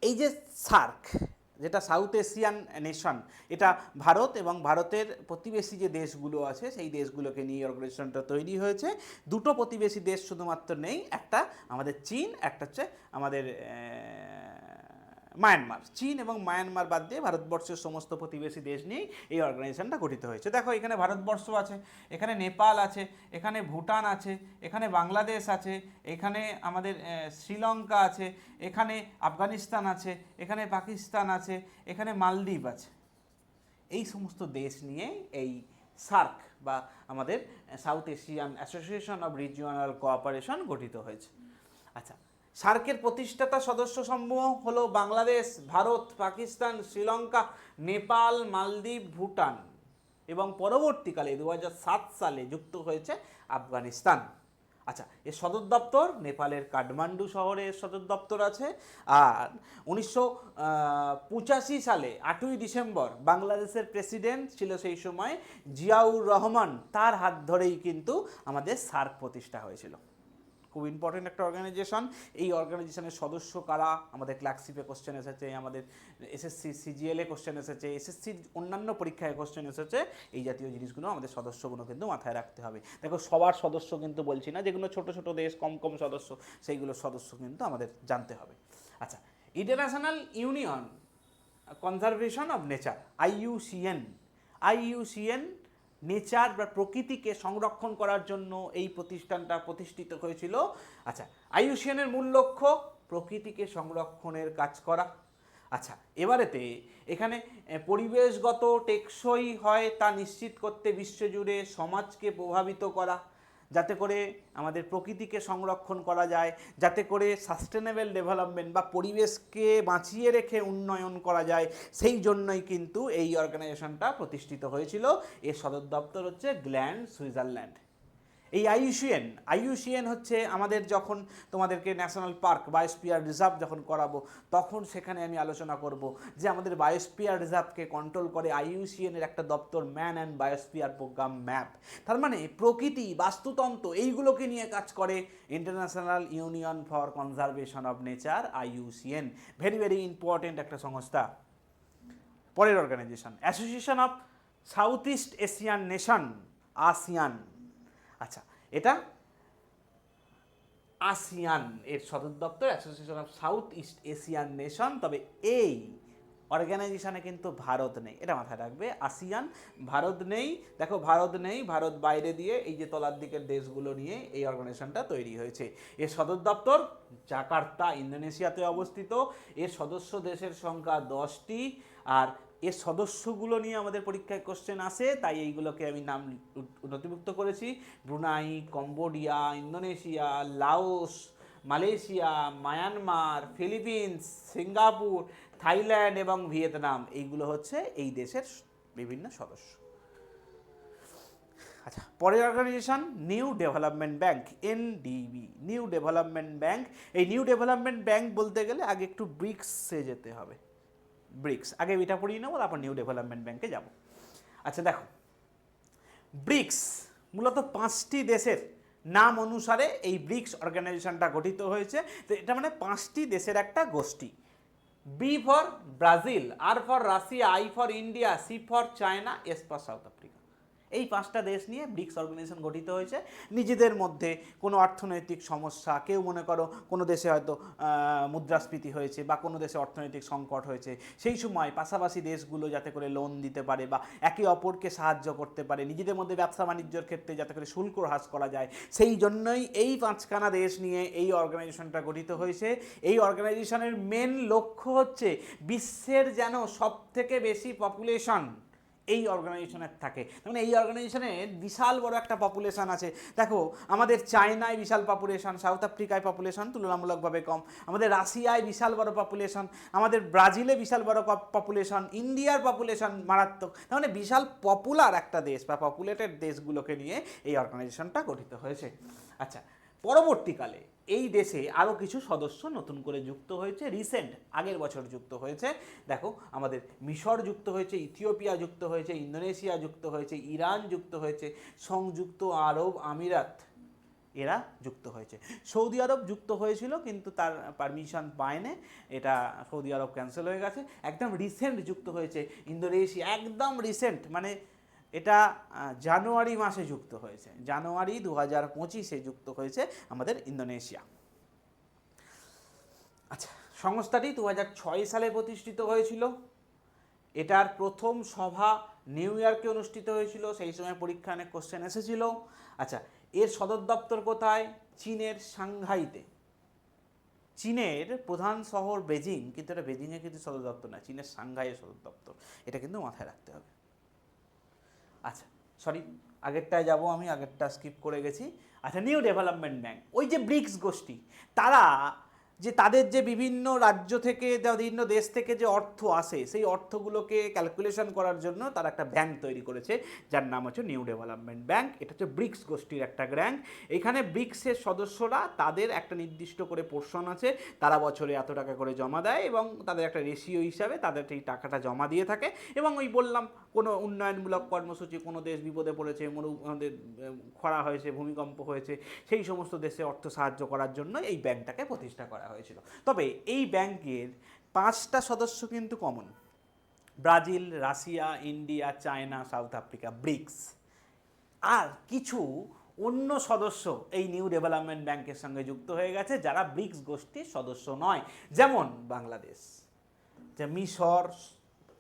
এই যে সার্ক, যেটা সাউথ এশিয়ান নেশন, এটা ভারত এবং ভারতের প্রতিবেশী যে দেশগুলো আছে সেই দেশগুলোকে নিয়ে অর্গানাইজেশনটা তৈরি হয়েছে। দুটো প্রতিবেশী দেশ শুধুমাত্র নেই, একটা আমাদের চীন, একটা হচ্ছে আমাদের মায়ানমার। চীন এবং মায়ানমার বাদ দিয়ে ভারতবর্ষের সমস্ত প্রতিবেশী দেশ নিয়েই এই অর্গানাইজেশনটা গঠিত হয়েছে। দেখো, এখানে ভারতবর্ষ আছে, এখানে নেপাল আছে, এখানে ভুটান আছে, এখানে বাংলাদেশ আছে, এখানে আমাদের শ্রীলঙ্কা আছে, এখানে আফগানিস্তান আছে, এখানে পাকিস্তান আছে, এখানে মালদ্বীপ আছে। এই সমস্ত দেশ নিয়ে এই সার্ক বা আমাদের south Asian association of regional cooperation গঠিত হয়েছে। আচ্ছা, সার্কের প্রতিষ্ঠাতা সদস্য সমূহ হলো বাংলাদেশ, ভারত, পাকিস্তান, শ্রীলঙ্কা, নেপাল, মালদ্বীপ, ভুটান, এবং পরবর্তীকালে 2007 সালে যুক্ত হয়েছে আফগানিস্তান। আচ্ছা, এর সদর দপ্তর নেপালের কাঠমান্ডু শহরে এর সদর দপ্তর আছে। আর 1985 সালে 8ই ডিসেম্বর বাংলাদেশের প্রেসিডেন্ট ছিল সেই সময় জিয়াউর রহমান, তার হাত ধরেই কিন্তু আমাদের সার্ক প্রতিষ্ঠা হয়েছিল। খুব ইম্পর্টেন্ট একটা অর্গানাইজেশন। এই অর্গানাইজেশনের সদস্য কারা, আমাদের ক্লার্কশিপে কোশ্চেন এসেছে, আমাদের এসএসসি সিজিএলে কোশ্চেন এসেছে, এসএসসির অন্যান্য পরীক্ষায় কোশ্চেন এসেছে। এই জাতীয় জিনিসগুলো আমাদের সদস্যগুলো কিন্তু মাথায় রাখতে হবে। দেখো, সবার সদস্য কিন্তু বলছি না, যেগুলো ছোট ছোট দেশ, কম কম সদস্য, সেইগুলোর সদস্য কিন্তু আমাদের জানতে হবে। আচ্ছা, international union conservation of nature, IUCN nature বা প্রকৃতিকে সংরক্ষণ করার জন্য এই প্রতিষ্ঠানটা প্রতিষ্ঠিত হয়েছিল। আচ্ছা, আইইউসিএনের মূল লক্ষ্য প্রকৃতিকে সংরক্ষণের কাজ করা। আচ্ছা, এবারেতে এখানে পরিবেশগত টেকসই হয় তা নিশ্চিত করতে বিশ্বজুড়ে সমাজকে প্রভাবিত করা, যাতে করে আমাদের প্রকৃতিকে সংরক্ষণ করা যায়, যাতে করে সাস্টেনেবল ডেভেলপমেন্ট বা পরিবেশকে বাঁচিয়ে রেখে উন্নয়ন করা যায়, সেই জন্যই কিন্তু এই অর্গানাইজেশনটা প্রতিষ্ঠিত হয়েছিল। এর সদর দপ্তর হচ্ছে গ্ল্যান্ড, সুইজারল্যান্ড। এই আইইউসিএন হচ্ছে আমাদের যখন তোমাদেরকে ন্যাশনাল পার্ক, বায়োস্ফিয়ার রিজার্ভ যখন করাবো, তখন সেখানে আমি আলোচনা করব যে আমাদের বায়োস্ফিয়ার রিজার্ভকে কন্ট্রোল করে আইইউসিএনের একটা দপ্তর, man and biosphere program MAP. তার মানে প্রকৃতি, বাস্তুতন্ত্র, এইগুলোকে নিয়ে কাজ করে international union for conservation of nature, IUCN. Very very important একটা সংস্থা। পরের organization, association of South East Asian nation, ASEAN. আচ্ছা, এটা আসিয়ান এর সদর দপ্তর, association of South East Asian nation. তবে এই অর্গানাইজেশনে কিন্তু ভারত নেই, এটা মাথায় রাখবে। আসিয়ান, ভারত নেই। দেখো ভারত নেই, ভারত বাইরে দিয়ে এই যে তলার দিকের দেশগুলো নিয়ে এই অর্গানাইজেশনটা তৈরি হয়েছে। এর সদর দপ্তর জাকার্তা, ইন্দোনেশিয়াতে অবস্থিত। এর সদস্য দেশের সংখ্যা 10টি। আর এর সদস্যগুলো নিয়ে আমাদের পরীক্ষায় কোশ্চেন আসে, তাই এইগুলোকে আমি নাম নথিভুক্ত করেছি। Brunei, Cambodia, Indonesia, Laos, Malaysia, Myanmar, Philippines, Singapore, Thailand এবং ভিয়েতনাম, এইগুলো হচ্ছে এই দেশের বিভিন্ন সদস্য। আচ্ছা, পরের organization new development bank, NDB, new development bank. এই নিউ ডেভেলপমেন্ট ব্যাংক বলতে গেলে আগে একটু ব্রিক্সে যেতে হবে। ব্রিক্স আগে এটা পড়িয়ে নেবো, তারপর নিউ ডেভেলপমেন্ট ব্যাংকে যাব। আচ্ছা দেখো, ব্রিক্স মূলত 5টি দেশের নাম অনুসারে এই ব্রিক্স অর্গানাইজেশনটা গঠিত হয়েছে। তো এটা মানে 5টি দেশের একটা গোষ্ঠী। B for Brazil, R for Russia, I for India, C for China, S for South Africa. এই 5টা দেশ নিয়ে ব্রিক্স অর্গানাইজেশন গঠিত হয়েছে। নিজেদের মধ্যে কোনো অর্থনৈতিক সমস্যা, কেউ মনে করো কোনো দেশে হয়তো মুদ্রাস্ফীতি হয়েছে বা কোনো দেশে অর্থনৈতিক সংকট হয়েছে, সেই সময় পাশাপাশি দেশগুলো যাতে করে লোন দিতে পারে বা একে অপরকে সাহায্য করতে পারে, নিজেদের মধ্যে ব্যবসা বাণিজ্যের ক্ষেত্রে যাতে করে শুল্ক হ্রাস করা যায়, সেই জন্যই এই 5খানা দেশ নিয়ে এই অর্গানাইজেশনটা গঠিত হয়েছে। এই অর্গানাইজেশনের মেন লক্ষ্য হচ্ছে বিশ্বের যেন সবথেকে বেশি পপুলেশন এই অর্গানাইজেশনের থাকে। মানে এই অর্গানাইজেশনের বিশাল বড় একটা পপুলেশন আছে। দেখো আমাদের চায়নায় বিশাল পপুলেশন, সাউথ আফ্রিকায় পপুলেশন তুলনামূলকভাবে কম, আমাদের রাশিয়ায় বিশাল বড় পপুলেশন, আমাদের ব্রাজিলে বিশাল বড় পপুলেশন, ইন্ডিয়ার পপুলেশন মারাত্মক। তার মানে বিশাল পপুলার একটা দেশ বা পপুলেটেড দেশগুলোকে নিয়ে এই অর্গানাইজেশনটা গঠিত হয়েছে। আচ্ছা, পরবর্তীকালে এই দেশে আরও কিছু সদস্য নতুন করে যুক্ত হয়েছে, রিসেন্ট আগের বছর যুক্ত হয়েছে। দেখো আমাদের মিশর যুক্ত হয়েছে, ইথিওপিয়া যুক্ত হয়েছে, ইন্দোনেশিয়া যুক্ত হয়েছে, ইরান যুক্ত হয়েছে, সংযুক্ত আরব আমিরাত এরা যুক্ত হয়েছে। সৌদি আরব যুক্ত হয়েছিল কিন্তু তার পারমিশন পায়নি, এটা সৌদি আরব ক্যান্সেল হয়ে গেছে। একদম রিসেন্ট যুক্ত হয়েছে ইন্দোনেশিয়া, একদম রিসেন্ট, মানে এটা জানুয়ারি মাসে যুক্ত হয়েছে, জানুয়ারি 2025-এ যুক্ত হয়েছে আমাদের ইন্দোনেশিয়া। আচ্ছা, সংস্থাটি 2006 সালে প্রতিষ্ঠিত হয়েছিল। এটার প্রথম সভা নিউ ইয়র্কে অনুষ্ঠিত হয়েছিল, সেই সময় পরীক্ষা অনেক কোশ্চেন এসেছিল। আচ্ছা, এর সদর দপ্তর কোথায়? চীনের সাংহাইতে। চীনের প্রধান শহর বেজিং, কিন্তু এটা বেজিংয়ে কিন্তু সদর দপ্তর না, চীনের সাংহাইয়ের সদর দপ্তর, এটা কিন্তু মাথায় রাখতে হবে। আচ্ছা সরি, আগেরটায় যাব, আমি আগেরটা স্কিপ করে গেছি। আচ্ছা, নিউ ডেভেলপমেন্ট ব্যাংক, ওই যে ব্রিক্স গোষ্ঠী, তারা যে তাদের যে বিভিন্ন রাজ্য থেকে বিভিন্ন দেশ থেকে যে অর্থ আসে, সেই অর্থগুলোকে ক্যালকুলেশন করার জন্য তারা একটা ব্যাংক তৈরি করেছে, যার নাম হচ্ছে নিউ ডেভেলপমেন্ট ব্যাংক। এটা হচ্ছে ব্রিক্স গোষ্ঠীর একটা ব্যাংক। এখানে ব্রিক্সের সদস্যরা তাদের একটা নির্দিষ্ট করে পোর্শন আছে, তারা বছরে এত টাকা করে জমা দেয় এবং তাদের একটা রেশিও হিসাবে তাদের এই টাকাটা জমা দিয়ে থাকে। এবং ওই বললাম, কোনো উন্নয়নমূলক কর্মসূচি, কোনো দেশ বিপদে পড়েছে, খরা হয়েছে, ভূমিকম্প হয়েছে, সেই সমস্ত দেশে অর্থ সাহায্য করার জন্য এই ব্যাংকটাকে প্রতিষ্ঠা করা হয়েছিল। তবে এই ব্যাংকের 5টা সদস্য কিন্তু কমন: Brazil, Russia, India, China, South Africa, BRICS. আর কিছু অন্য সদস্য এই নিউ ডেভেলপমেন্ট ব্যাংকের সঙ্গে যুক্ত হয়ে গেছে যারা ব্রিক্স গোষ্ঠীর সদস্য নয়, যেমন বাংলাদেশ, যে মিশর,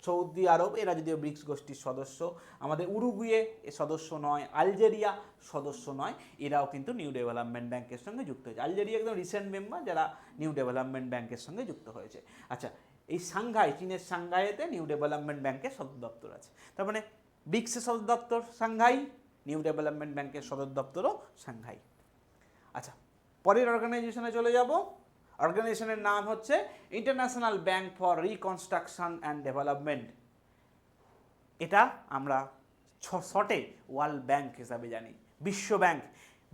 সৌদি আরব, এরা যদিও ব্রিক্স গোষ্ঠীর সদস্য। আমাদের উরুগুয়ে এ সদস্য নয়, আলজেরিয়া সদস্য নয়, এরাও কিন্তু নিউ ডেভেলপমেন্ট ব্যাংকের সঙ্গে যুক্ত হয়েছে। আলজেরিয়া একদম রিসেন্ট মেম্বার যারা নিউ ডেভেলপমেন্ট ব্যাংকের সঙ্গে যুক্ত হয়েছে। আচ্ছা, এই সাংঘাই, চীনের সাংঘাইতে নিউ ডেভেলপমেন্ট ব্যাংকের সদর দপ্তর আছে। তার মানে ব্রিক্সের সদর দপ্তর সাংঘাই, নিউ ডেভেলপমেন্ট ব্যাংকের সদর দপ্তরও সাংঘাই। আচ্ছা, পরের অর্গানাইজেশনে চলে যাব। অর্গানাইজেশনের নাম হচ্ছে international bank for reconstruction and development. এটা আমরা শর্টে ওয়ার্ল্ড ব্যাংক হিসাবে জানি। বিশ্ব ব্যাংক,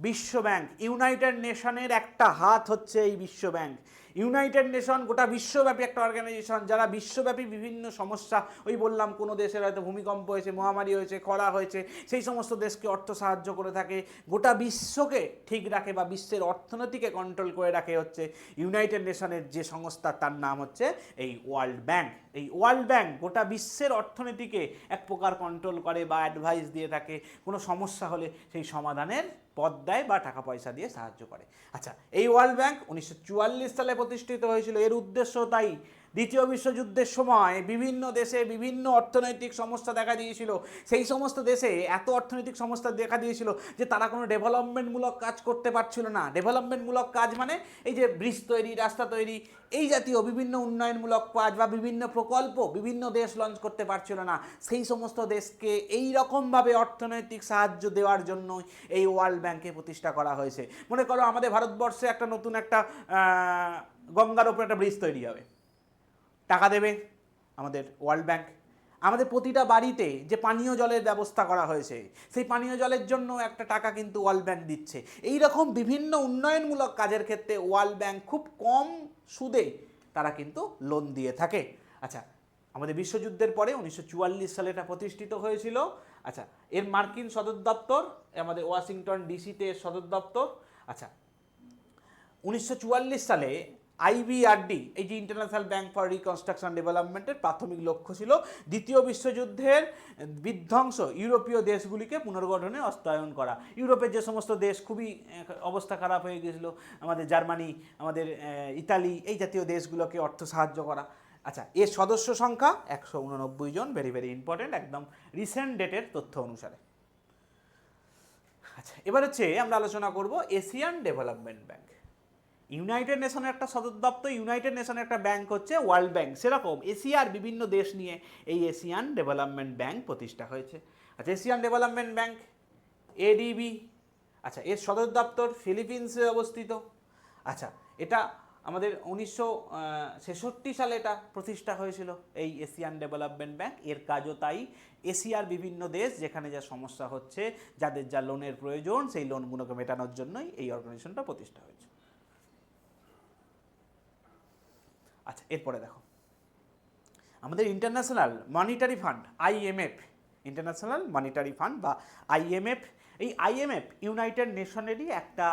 বিশ্ব ব্যাংক ইউনাইটেড নেশনের একটা হাত হচ্ছে এই বিশ্ব ব্যাংক। ইউনাইটেড নেশন গোটা বিশ্বব্যাপী একটা অর্গানাইজেশন, যারা বিশ্বব্যাপী বিভিন্ন সমস্যা, ওই বললাম কোনো দেশের হয়তো ভূমিকম্প হয়েছে, মহামারী হয়েছে, খরা হয়েছে, সেই সমস্ত দেশকে অর্থ সাহায্য করে থাকে, গোটা বিশ্বকে ঠিক রাখে বা বিশ্বের অর্থনীতিকে কন্ট্রোল করে রাখে হচ্ছে ইউনাইটেড নেশনের যে সংস্থা, তার নাম হচ্ছে এই ওয়ার্ল্ড ব্যাংক। এই ওয়ার্ল্ড ব্যাংক গোটা বিশ্বের অর্থনীতিকে এক প্রকার কন্ট্রোল করে বা অ্যাডভাইস দিয়ে থাকে, কোনো সমস্যা হলে সেই সমাধানের পথ দেয় বা টাকা পয়সা দিয়ে সাহায্য করে। আচ্ছা, এই ওয়ার্ল্ড ব্যাংক 1944 সালে প্রতিষ্ঠিত হয়েছিল। এর উদ্দেশ্য তাই, দ্বিতীয় বিশ্বযুদ্ধের সময় বিভিন্ন দেশে বিভিন্ন অর্থনৈতিক সমস্যা দেখা দিয়েছিল। সেই সমস্ত দেশে এত অর্থনৈতিক সমস্যা দেখা দিয়েছিল যে তারা কোনো ডেভেলপমেন্টমূলক কাজ করতে পারছিল না। ডেভেলপমেন্টমূলক কাজ মানে এই যে ব্রিজ তৈরি, রাস্তা তৈরি, এই জাতীয় বিভিন্ন উন্নয়নমূলক কাজ বা বিভিন্ন প্রকল্প বিভিন্ন দেশ লঞ্চ করতে পারছিল না। সেই সমস্ত দেশকে এই রকমভাবে অর্থনৈতিক সাহায্য দেওয়ার জন্য এই ওয়ার্ল্ড ব্যাংকে প্রতিষ্ঠা করা হয়েছে। মনে করো আমাদের ভারতবর্ষে একটা নতুন একটা গঙ্গার ওপর একটা ব্রিজ তৈরি হবে, টাকা দেবে আমাদের ওয়ার্ল্ড ব্যাংক। আমাদের প্রতিটা বাড়িতে যে পানীয় জলের ব্যবস্থা করা হয়েছে, সেই পানীয় জলের জন্য একটা টাকা কিন্তু ওয়ার্ল্ড ব্যাংক দিচ্ছে। এই রকম বিভিন্ন উন্নয়নমূলক কাজের ক্ষেত্রে ওয়ার্ল্ড ব্যাংক খুব কম সুদে তারা কিন্তু লোন দিয়ে থাকে। আচ্ছা, আমাদের বিশ্বযুদ্ধের পরে 1944 সালে এটা প্রতিষ্ঠিত হয়েছিল। আচ্ছা, এর মার্কিন সদর দপ্তর আমাদের ওয়াশিংটন ডিসিতে সদর দপ্তর। আচ্ছা, 1944 সালে আইবিআরডি, এই যে ইন্টারন্যাশনাল ব্যাংক ফর রিকনস্ট্রাকশন ডেভেলপমেন্টের প্রাথমিক লক্ষ্য ছিল দ্বিতীয় বিশ্বযুদ্ধের বিধ্বংস ইউরোপীয় দেশগুলিকে পুনর্গঠনে অস্তায়ন করা। ইউরোপের যে সমস্ত দেশ খুবই অবস্থা খারাপ হয়ে গিয়েছিল, আমাদের জার্মানি, আমাদের ইতালি, এই জাতীয় দেশগুলোকে অর্থ সাহায্য করা। আচ্ছা, এর সদস্য সংখ্যা 189 জন, ভেরি ভেরি ইম্পর্টেন্ট, একদম রিসেন্ট ডেটের তথ্য অনুসারে। আচ্ছা, এবার হচ্ছে আমরা আলোচনা করব এশিয়ান ডেভেলপমেন্ট ব্যাংক। ইউনাইটেড নেশনের একটা সদর দপ্তর, ইউনাইটেড নেশনের একটা ব্যাংক হচ্ছে ওয়ার্ল্ড ব্যাংক, সেরকম এশিয়ার বিভিন্ন দেশ নিয়ে এই এশিয়ান ডেভেলপমেন্ট ব্যাংক প্রতিষ্ঠা হয়েছে। আচ্ছা, এশিয়ান ডেভেলপমেন্ট ব্যাংক এডিবি। আচ্ছা, এর সদর দপ্তর ফিলিপিন্সে অবস্থিত। আচ্ছা, এটা আমাদের 1966 সালে এটা প্রতিষ্ঠা হয়েছিল এই এশিয়ান ডেভেলপমেন্ট ব্যাংক। এর কাজও তাই, এশিয়ার বিভিন্ন দেশ যেখানে যা সমস্যা হচ্ছে, যাদের যা লোনের প্রয়োজন, সেই লোনগুলোকে মেটানোর জন্যই এই অর্গানাইজেশনটা প্রতিষ্ঠা হয়েছে। আচ্ছা, এরপরে দেখো আমাদের international monetary fund IMF, international monetary fund বা আইএমএফ। এই আইএমএফ ইউনাইটেড নেশনেরই একটা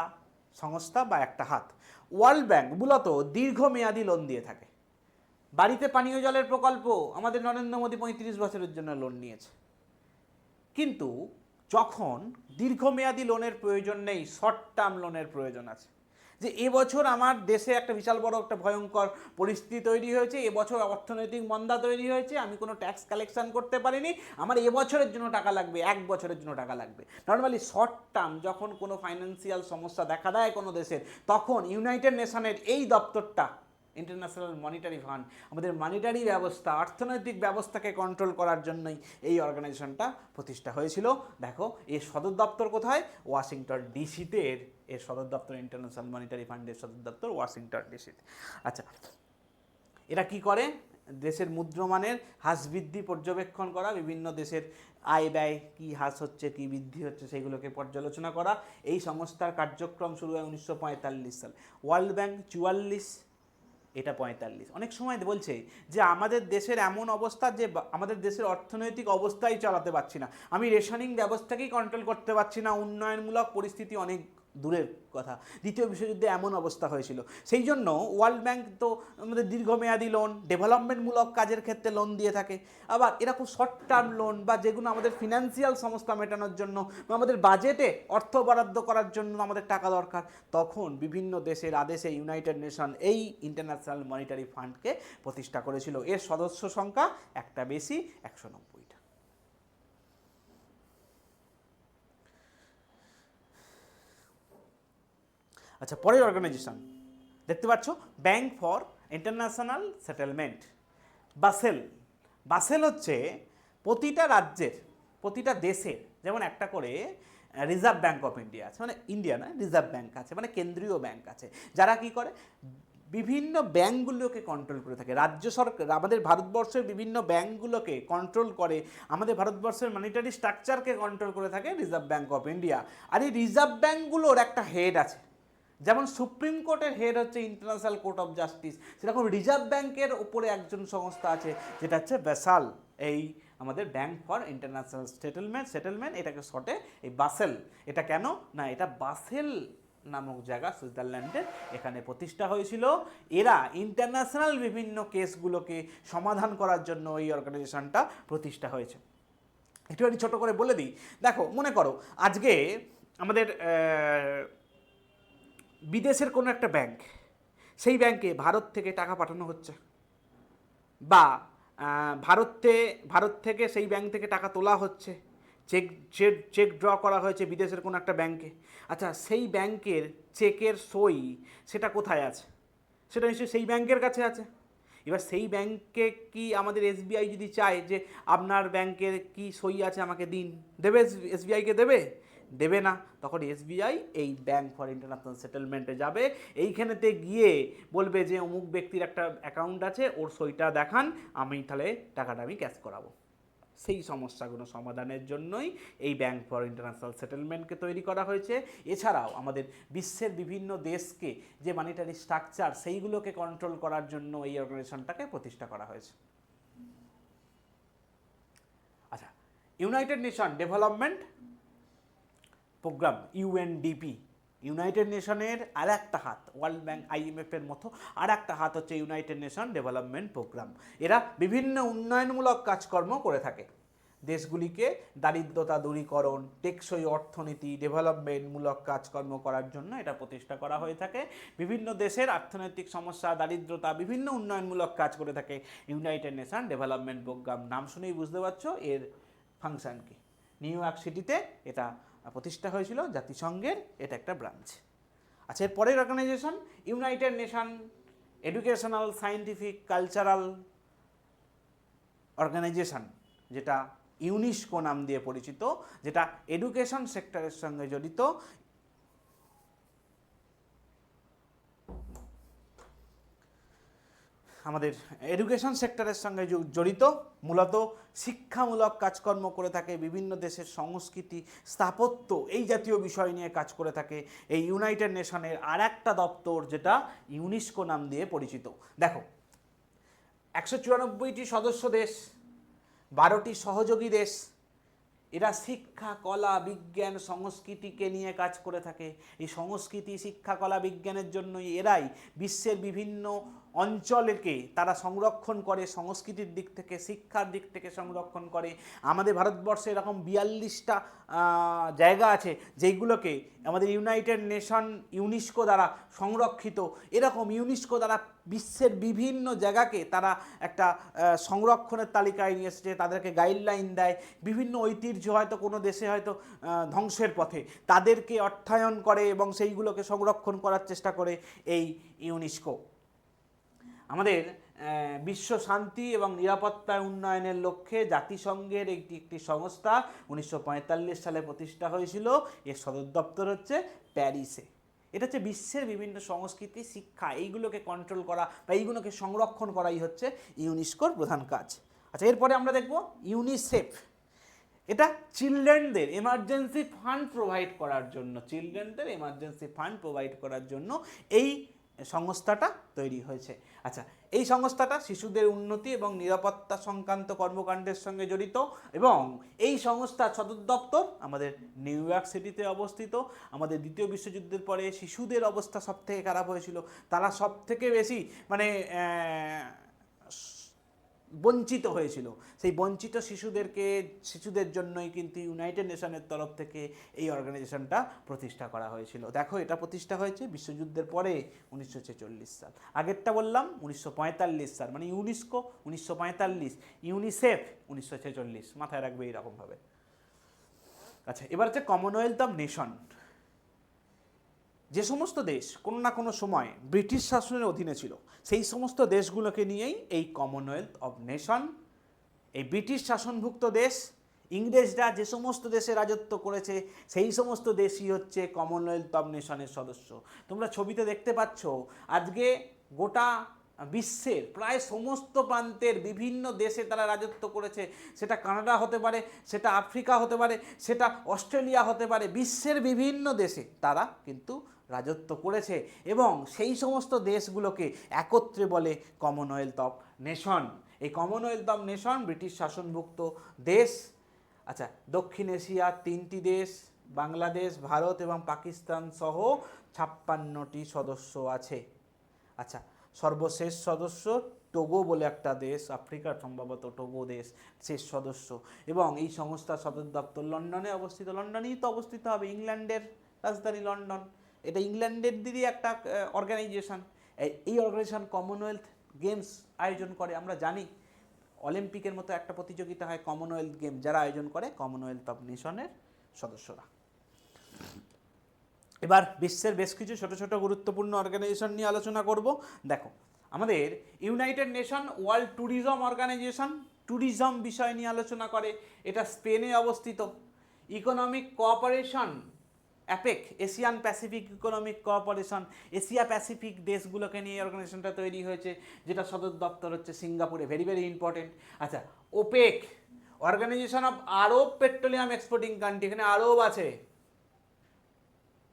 সংস্থা বা একটা হাত। ওয়ার্ল্ড ব্যাংক মূলত দীর্ঘমেয়াদী লোন দিয়ে থাকে। বাড়িতে পানীয় জলের প্রকল্প আমাদের নরেন্দ্র মোদী 35 বছরের জন্য লোন নিয়েছে। কিন্তু যখন দীর্ঘমেয়াদী লোনের প্রয়োজন নেই, শর্ট টার্ম লোনের প্রয়োজন আছে, যে এবছর আমার দেশে একটা বিশাল বড় একটা ভয়ঙ্কর পরিস্থিতি তৈরি হয়েছে, এবছর অর্থনৈতিক মন্দা তৈরি হয়েছে, আমি কোনো ট্যাক্স কালেকশন করতে পারিনি, আমার এবছরের জন্য টাকা লাগবে, 1 বছরের জন্য টাকা লাগবে। নর্মালি শর্ট টার্ম যখন কোনো ফাইন্যান্সিয়াল সমস্যা দেখা দেয় কোনো দেশের, তখন ইউনাইটেড নেশনের এই দপ্তরটা ইন্টারন্যাশনাল মনিটারি ফান্ড আমাদের মনিটারি ব্যবস্থা, অর্থনৈতিক ব্যবস্থাকে কন্ট্রোল করার জন্যই এই অর্গানাইজেশনটা প্রতিষ্ঠা হয়েছিল। দেখো এর সদর দপ্তর কোথায়? ওয়াশিংটন ডিসিতে এর সদর দপ্তর, ইন্টারন্যাশনাল মনিটারি ফান্ডের সদর দপ্তর ওয়াশিংটন ডিসিতে। আচ্ছা, এরা কি করে? দেশের মুদ্রামানের হ্রাস বৃদ্ধি পর্যবেক্ষণ করা, বিভিন্ন দেশের আয় ব্যয় কী হ্রাস হচ্ছে, কী বৃদ্ধি হচ্ছে, সেগুলোকে পর্যালোচনা করা। এই সংস্থার কার্যক্রম শুরু হয় 1945 সাল। ওয়ার্ল্ড ব্যাংক 44, এটা 45। অনেক সময় বলছে যে আমাদের দেশের এমন অবস্থা যে আমাদের দেশের অর্থনৈতিক অবস্থাই চালাতে পারছি না, আমি রেশনিং ব্যবস্থাকেই কন্ট্রোল করতে পারছি না, উন্নয়নমূলক পরিস্থিতি অনেক দূরের কথা। দ্বিতীয় বিশ্বযুদ্ধে এমন অবস্থা হয়েছিল। সেই জন্য ওয়ার্ল্ড ব্যাংক তো আমাদের দীর্ঘমেয়াদী লোন, ডেভেলপমেন্টমূলক কাজের ক্ষেত্রে লোন দিয়ে থাকে। আবার এরকম শর্ট টার্ম লোন বা যেগুলো আমাদের ফিনান্সিয়াল সমস্যা মেটানোর জন্য বা আমাদের বাজেটে অর্থ বরাদ্দ করার জন্য আমাদের টাকা দরকার, তখন বিভিন্ন দেশের আদেশে ইউনাইটেড নেশন এই ইন্টারন্যাশনাল মনিটারি ফান্ডকে প্রতিষ্ঠা করেছিল। এর সদস্য সংখ্যা একটা বেশি, 190টা। আচ্ছা, পরের অর্গানাইজেশন দেখতে পাচ্ছ, bank for international settlement, basil. Basil হচ্ছে প্রতিটা রাজ্যের, প্রতিটা দেশের যেমন একটা করে রিজার্ভ ব্যাংক অফ ইন্ডিয়া আছে, মানে ইন্ডিয়া না, রিজার্ভ ব্যাংক আছে, মানে কেন্দ্রীয় ব্যাংক আছে, যারা কি করে বিভিন্ন ব্যাংকগুলোকে কন্ট্রোল করে থাকে। রাজ্য সরকার আমাদের ভারতবর্ষের বিভিন্ন ব্যাংকগুলোকে কন্ট্রোল করে, আমাদের ভারতবর্ষের মনিটারি স্ট্রাকচারকে কন্ট্রোল করে থাকে রিজার্ভ ব্যাংক অফ ইন্ডিয়া। আর এই রিজার্ভ ব্যাংকগুলোর একটা হেড আছে, যেমন সুপ্রিম কোর্টের হেড হচ্ছে ইন্টারন্যাশনাল কোর্ট অফ জাস্টিস, সেরকম রিজার্ভ ব্যাংকের উপরে একজন সংস্থা আছে যেটা হচ্ছে বেসাল, এই আমাদের ব্যাংক ফর ইন্টারন্যাশনাল সেটেলমেন্ট, এটাকে শর্টে এই বাসেল। এটা কেন না, এটা বাসেল নামক জায়গা সুইজারল্যান্ডের, এখানে প্রতিষ্ঠা হয়েছিল। এরা ইন্টারন্যাশনাল বিভিন্ন কেসগুলোকে সমাধান করার জন্য এই অর্গানাইজেশনটা প্রতিষ্ঠা হয়েছে। একটু আমি ছোটো করে বলে দিই। দেখো, মনে করো আজকে আমাদের বিদেশের কোনো একটা ব্যাংক, সেই ব্যাংকে ভারত থেকে টাকা পাঠানো হচ্ছে, বা ভারত থেকে সেই ব্যাংক থেকে টাকা তোলা হচ্ছে, চেক ড্র করা হয়েছে বিদেশের কোনো একটা ব্যাংকে। আচ্ছা, সেই ব্যাংকের চেকের সই সেটা কোথায় আছে? সেটা নিশ্চয়ই সেই ব্যাংকের কাছে আছে। এবার সেই ব্যাংকে কি আমাদের এসবিআই যদি চায় যে আপনার ব্যাংকের কি সই আছে আমাকে দিন, দেবে? এসবিআইকে দেবে না। তখন এসবিআই এই ব্যাংক ফর ইন্টারন্যাশনাল সেটেলমেন্টে যাবে, এইখানেতে গিয়ে বলবে যে অমুক ব্যক্তির একটা অ্যাকাউন্ট আছে, ওর সইটা দেখান, আমি তাহলে টাকাটা আমি ক্যাশ করাবো। সেই সমস্যাগুলো সমাধানের জন্যই এই ব্যাংক ফর ইন্টারন্যাশনাল সেটেলমেন্টকে তৈরি করা হয়েছে। এছাড়াও আমাদের বিশ্বের বিভিন্ন দেশকে যে মানিটারি স্ট্রাকচার, সেইগুলোকে কন্ট্রোল করার জন্য এই অর্গানাইজেশনটাকে প্রতিষ্ঠা করা হয়েছে। আচ্ছা, United Nation Development Programme, UNDP, United নেশনের আর একটা হাত, ওয়ার্ল্ড ব্যাংক আইএমএফের মতো আর একটা হাত হচ্ছে ইউনাইটেড নেশন ডেভেলপমেন্ট প্রোগ্রাম। এরা বিভিন্ন উন্নয়নমূলক কাজকর্ম করে থাকে, দেশগুলিকে দারিদ্রতা দূরীকরণ, টেকসই অর্থনীতি, ডেভেলপমেন্টমূলক কাজকর্ম করার জন্য এটা প্রতিষ্ঠা করা হয়ে থাকে। বিভিন্ন দেশের অর্থনৈতিক সমস্যা, দারিদ্রতা, বিভিন্ন উন্নয়নমূলক কাজ করে থাকে ইউনাইটেড নেশন ডেভেলপমেন্ট প্রোগ্রাম। নাম শুনেই বুঝতে পারছো এর ফাংশন কি। নিউ ইয়র্ক সিটিতে এটা প্রতিষ্ঠা হয়েছিল, জাতিসংঘের এটা একটা ব্রাঞ্চ। আচ্ছা, এর পরের organisation united nation educational, scientific, cultural organisation, যেটা ইউনেস্কো নাম দিয়ে পরিচিত, যেটা এডুকেশন সেক্টরের সঙ্গে জড়িত। আমাদের এডুকেশন সেক্টরের সঙ্গে জড়িত, মূলত শিক্ষামূলক কাজকর্ম করে থাকে, বিভিন্ন দেশের সংস্কৃতি, স্থাপত্য, এই জাতীয় বিষয় নিয়ে কাজ করে থাকে এই ইউনাইটেড নেশনের আর একটা দপ্তর, যেটা ইউনেস্কো নাম দিয়ে পরিচিত। দেখো, 194টি সদস্য দেশ, 12টি সহযোগী দেশ, এরা শিক্ষা, কলা, বিজ্ঞান, সংস্কৃতিকে নিয়ে কাজ করে থাকে। এই সংস্কৃতি, শিক্ষা, কলা, বিজ্ঞানের জন্যই এরাই বিশ্বের বিভিন্ন অঞ্চলকে তারা সংরক্ষণ করে, সংস্কৃতির দিক থেকে, শিক্ষার দিক থেকে সংরক্ষণ করে। আমাদের ভারতবর্ষে এরকম 42টা জায়গা আছে যেইগুলোকে আমাদের ইউনাইটেড নেশন ইউনেস্কো দ্বারা সংরক্ষিত। এরকম ইউনেস্কো দ্বারা বিশ্বের বিভিন্ন জায়গাকে তারা একটা সংরক্ষণের তালিকায় নিয়ে এসেছে, তাদেরকে গাইডলাইন দেয়। বিভিন্ন ঐতিহ্য হয়তো কোনো দেশে হয়তো ধ্বংসের পথে, তাদেরকে অর্থায়ন করে এবং সেইগুলোকে সংরক্ষণ করার চেষ্টা করে এই ইউনেস্কো। আমাদের বিশ্ব শান্তি এবং নিরাপত্তা উন্নয়নের লক্ষ্যে জাতিসংঘের একটি সংস্থা 1945 সালে প্রতিষ্ঠা হয়েছিল। এর সদর দপ্তর হচ্ছে প্যারিসে। এটা হচ্ছে বিশ্বের বিভিন্ন সংস্কৃতি, শিক্ষা, এইগুলোকে কন্ট্রোল করা বা এইগুলোকে সংরক্ষণ করাই হচ্ছে ইউনেস্কোর প্রধান কাজ। আচ্ছা, এরপরে আমরা দেখব ইউনিসেফ। এটা চিলড্রেনদের এমার্জেন্সি ফান্ড প্রোভাইড করার জন্য, চিলড্রেনদের এমার্জেন্সি ফান্ড প্রোভাইড করার জন্য এই সংস্থাটা তৈরি হয়েছে। আচ্ছা, এই সংস্থাটা শিশুদের উন্নতি এবং নিরাপত্তা সংক্রান্ত কর্মকাণ্ডের সঙ্গে জড়িত, এবং এই সংস্থার সদর দপ্তর আমাদের নিউ ইয়র্ক সিটিতে অবস্থিত। আমাদের দ্বিতীয় বিশ্বযুদ্ধের পরে শিশুদের অবস্থা সবথেকে খারাপ হয়েছিল, তারা সবথেকে বেশি বঞ্চিত হয়েছিল। সেই বঞ্চিত শিশুদের জন্যই কিন্তু ইউনাইটেড নেশনের তরফ থেকে এই অর্গানাইজেশনটা প্রতিষ্ঠা করা হয়েছিল। দেখো, এটা প্রতিষ্ঠা হয়েছে বিশ্বযুদ্ধের পরে 1946 সাল। আগেরটা বললাম 1945 সাল, মানে ইউনেস্কো 1945, ইউনিসেফ 1946, মাথায় রাখবে এইরকমভাবে। আচ্ছা, এবার হচ্ছে কমনওয়েলথ অফ নেশন। যে সমস্ত দেশ কোনো না কোনো সময় ব্রিটিশ শাসনের অধীনে ছিল, সেই সমস্ত দেশগুলোকে নিয়েই এই কমনওয়েলথ অফ নেশন। এই ব্রিটিশ শাসনভুক্ত দেশ, ইংরেজরা যে সমস্ত দেশে রাজত্ব করেছে, সেই সমস্ত দেশই হচ্ছে কমনওয়েলথ অফ নেশনের সদস্য। তোমরা ছবিতে দেখতে পাচ্ছ, আজকে গোটা বিশ্বের প্রায় সমস্ত প্রান্তের বিভিন্ন দেশে তারা রাজত্ব করেছে। সেটা কানাডা হতে পারে, সেটা আফ্রিকা হতে পারে, সেটা অস্ট্রেলিয়া হতে পারে, বিশ্বের বিভিন্ন দেশে তারা কিন্তু রাজত্ব করেছে এবং সেই সমস্ত দেশগুলোকে একত্রে বলে কমনওয়েলথ অফ নেশন। এই কমনওয়েলথ অফ নেশন ব্রিটিশ শাসনভুক্ত দেশ। আচ্ছা, দক্ষিণ এশিয়ার 3টি দেশ, বাংলাদেশ, ভারত এবং পাকিস্তান সহ 56টি সদস্য আছে। আচ্ছা, সর্বশেষ সদস্য টোগো বলে একটা দেশ, আফ্রিকার সম্ভবত টোগো দেশ শেষ সদস্য, এবং এই সংস্থার সদর দপ্তর লন্ডনে অবস্থিত। লন্ডনেই তো অবস্থিত হবে, ইংল্যান্ডের রাজধানী লন্ডন, এটা ইংল্যান্ডের দিদি একটা অর্গানাইজেশন। এই অর্গানাইজেশন কমনওয়েলথ গেমস আয়োজন করে। আমরা জানি অলিম্পিকের মতো একটা প্রতিযোগিতা হয় কমনওয়েলথ গেম, যারা আয়োজন করে কমনওয়েলথ অফ নেশনের সদস্যরা। এবার বিশ্বের বেশ কিছু ছোট ছোট গুরুত্বপূর্ণ অর্গানাইজেশন নিয়ে আলোচনা করব। দেখো, আমাদের united nation world tourism organisation tourism বিষয় নিয়ে আলোচনা করে, এটা স্পেনে অবস্থিত। Economic cooperation APEC, Asian Pacific economic cooperation, Asia Pacific দেশগুলোকে নিয়ে অর্গানাইজেশনটা তৈরি হয়েছে, যেটা সদর দপ্তর হচ্ছে সিঙ্গাপুরে, ভেরি ভেরি ইম্পর্টেন্ট। আচ্ছা, OPEC, organisation of Arab petroleum exporting country, এখানে আরব আছে,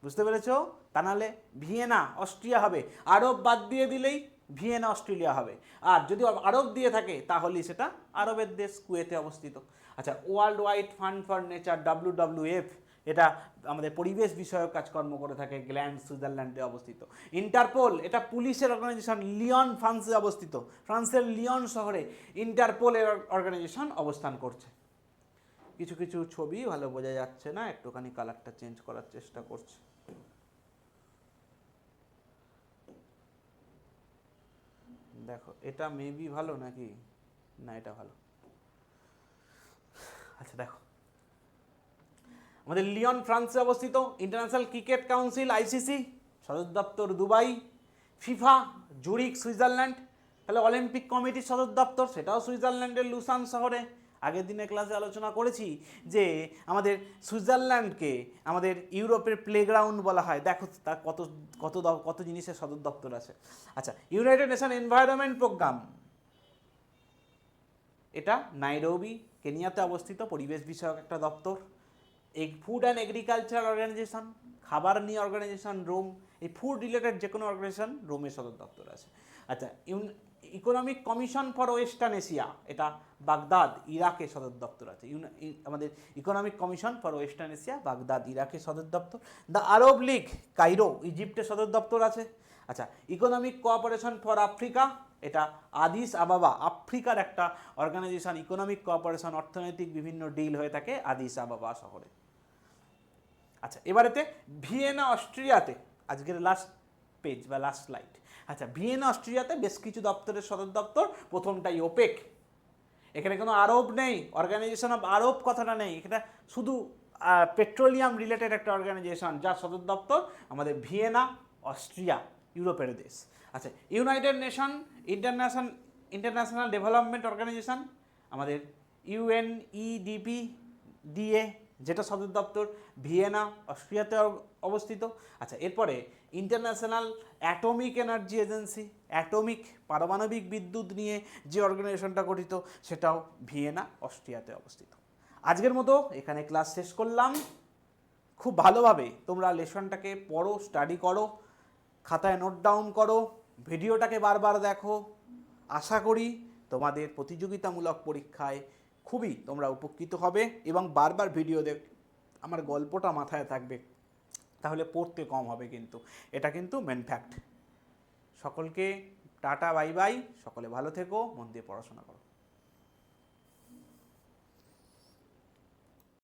বুঝতে পেরেছো? তা নাহলে ভিয়েনা অস্ট্রিয়া হবে, আরব বাদ দিয়ে দিলেই ভিয়েনা অস্ট্রেলিয়া হবে। আর যদি আরব দিয়ে থাকে তাহলেই সেটা আরবের দেশ, কুয়েতে অবস্থিত। আচ্ছা, world wide fund for nature, WWF, এটা আমাদের পরিবেশ বিষয়ক কাজকর্ম করে থাকে, গ্ল্যান্ড সুইজারল্যান্ডে অবস্থিত। ইন্টারপোল, এটা পুলিশের অর্গানাইজেশন, লিওন ফ্রান্সে অবস্থিত, ফ্রান্সের লিওন শহরে ইন্টারপোলের অর্গানাইজেশন অবস্থান করছে। কিছু কিছু ছবি ভালো বোঝা যাচ্ছে না, একটুখানি কালারটা চেঞ্জ করার চেষ্টা করছি। দেখো, এটা মেবি ভালো নাকি না, এটা ভালো। আচ্ছা দেখো, আমাদের লিওন ফ্রান্সে অবস্থিত। ইন্টারন্যাশনাল ক্রিকেট কাউন্সিল, ICC, সদর দপ্তর দুবাই। FIFA, Zurich Switzerland. তাহলে অলিম্পিক কমিটির সদর দপ্তর, সেটাও সুইজারল্যান্ডের লুসান শহরে। আগের দিনে ক্লাসে আলোচনা করেছি যে আমাদের সুইজারল্যান্ডকে আমাদের ইউরোপের প্লেগ্রাউন্ড বলা হয়। দেখো তার কত কত কত জিনিসের সদর দপ্তর আছে। আচ্ছা, ইউনাইটেড নেশন এনভায়রনমেন্ট প্রোগ্রাম, এটা নাইরোবি কেনিয়াতে অবস্থিত, পরিবেশ বিষয়ক একটা দপ্তর। ফুড অ্যান্ড এগ্রিকালচার অর্গানাইজেশন, খাবার নিয়ে অর্গানাইজেশন, রোম। এই ফুড রিলেটেড যে কোনো অর্গানাইজেশন রোমের সদর দপ্তর আছে। আচ্ছা, economic commission for western Asia, এটা বাগদাদ, ইরাকে সদর দপ্তর আছে। আমাদের economic commission for western Asia, Baghdad, ইরাকে সদর দপ্তর। দ্য আরব লীগ, কাইরো, ইজিপ্টে সদর দপ্তর আছে। আচ্ছা, ইকোনমিক কোঅপারেশন ফর আফ্রিকা, এটা আদিস আবাবা, আফ্রিকার একটা অর্গানাইজেশন। ইকোনমিক কোঅপারেশন, অর্থনৈতিক বিভিন্ন ডিল হয়ে থাকে আদিস আবাবা শহরে। আচ্ছা, এবারেতে ভিয়েনা অস্ট্রিয়াতে, আজকের লাস্ট পেজ বা লাস্ট স্লাইড। আচ্ছা, ভিয়েনা অস্ট্রিয়াতে বেশ কিছু দপ্তরের সদর দপ্তর। প্রথমটাই ওপেক, এখানে কোনো আরব নেই, অর্গানাইজেশন অফ আরব কথাটা নেই, এখানে শুধু পেট্রোলিয়াম রিলেটেড একটা অর্গানাইজেশন, যার সদর দপ্তর আমাদের ভিয়েনা, অস্ট্রিয়া, ইউরোপের দেশ। আচ্ছা, United nation international development organisation, আমাদের UNEDP DA, যেটা সদর দপ্তর ভিয়েনা, অস্ট্রিয়াতে অবস্থিত। আচ্ছা, এরপরে international atomic energy agency, atomic পারমাণবিক বিদ্যুৎ নিয়ে যে অর্গানাইজেশনটা গঠিত, সেটাও ভিয়েনা, অস্ট্রিয়াতে অবস্থিত। আজকের মতো এখানে ক্লাস শেষ করলাম। খুব ভালোভাবে তোমরা লেসনটাকে পড়ো, স্টাডি করো, খাতায় নোট ডাউন করো, ভিডিওটাকে বারবার দেখো। আশা করি তোমাদের প্রতিযোগিতামূলক পরীক্ষায় খুবই তোমরা উপকৃত হবে এবং বারবার ভিডিও দেখ, আমার গল্পটা মাথায় থাকবে, তাহলে পড়তে কম হবে। কিন্তু এটা কিন্তু মেন ফ্যাক্ট। সকলকে টাটা, বাই বাই, সকলে ভালো থেকো, মন দিয়ে পড়াশোনা করো।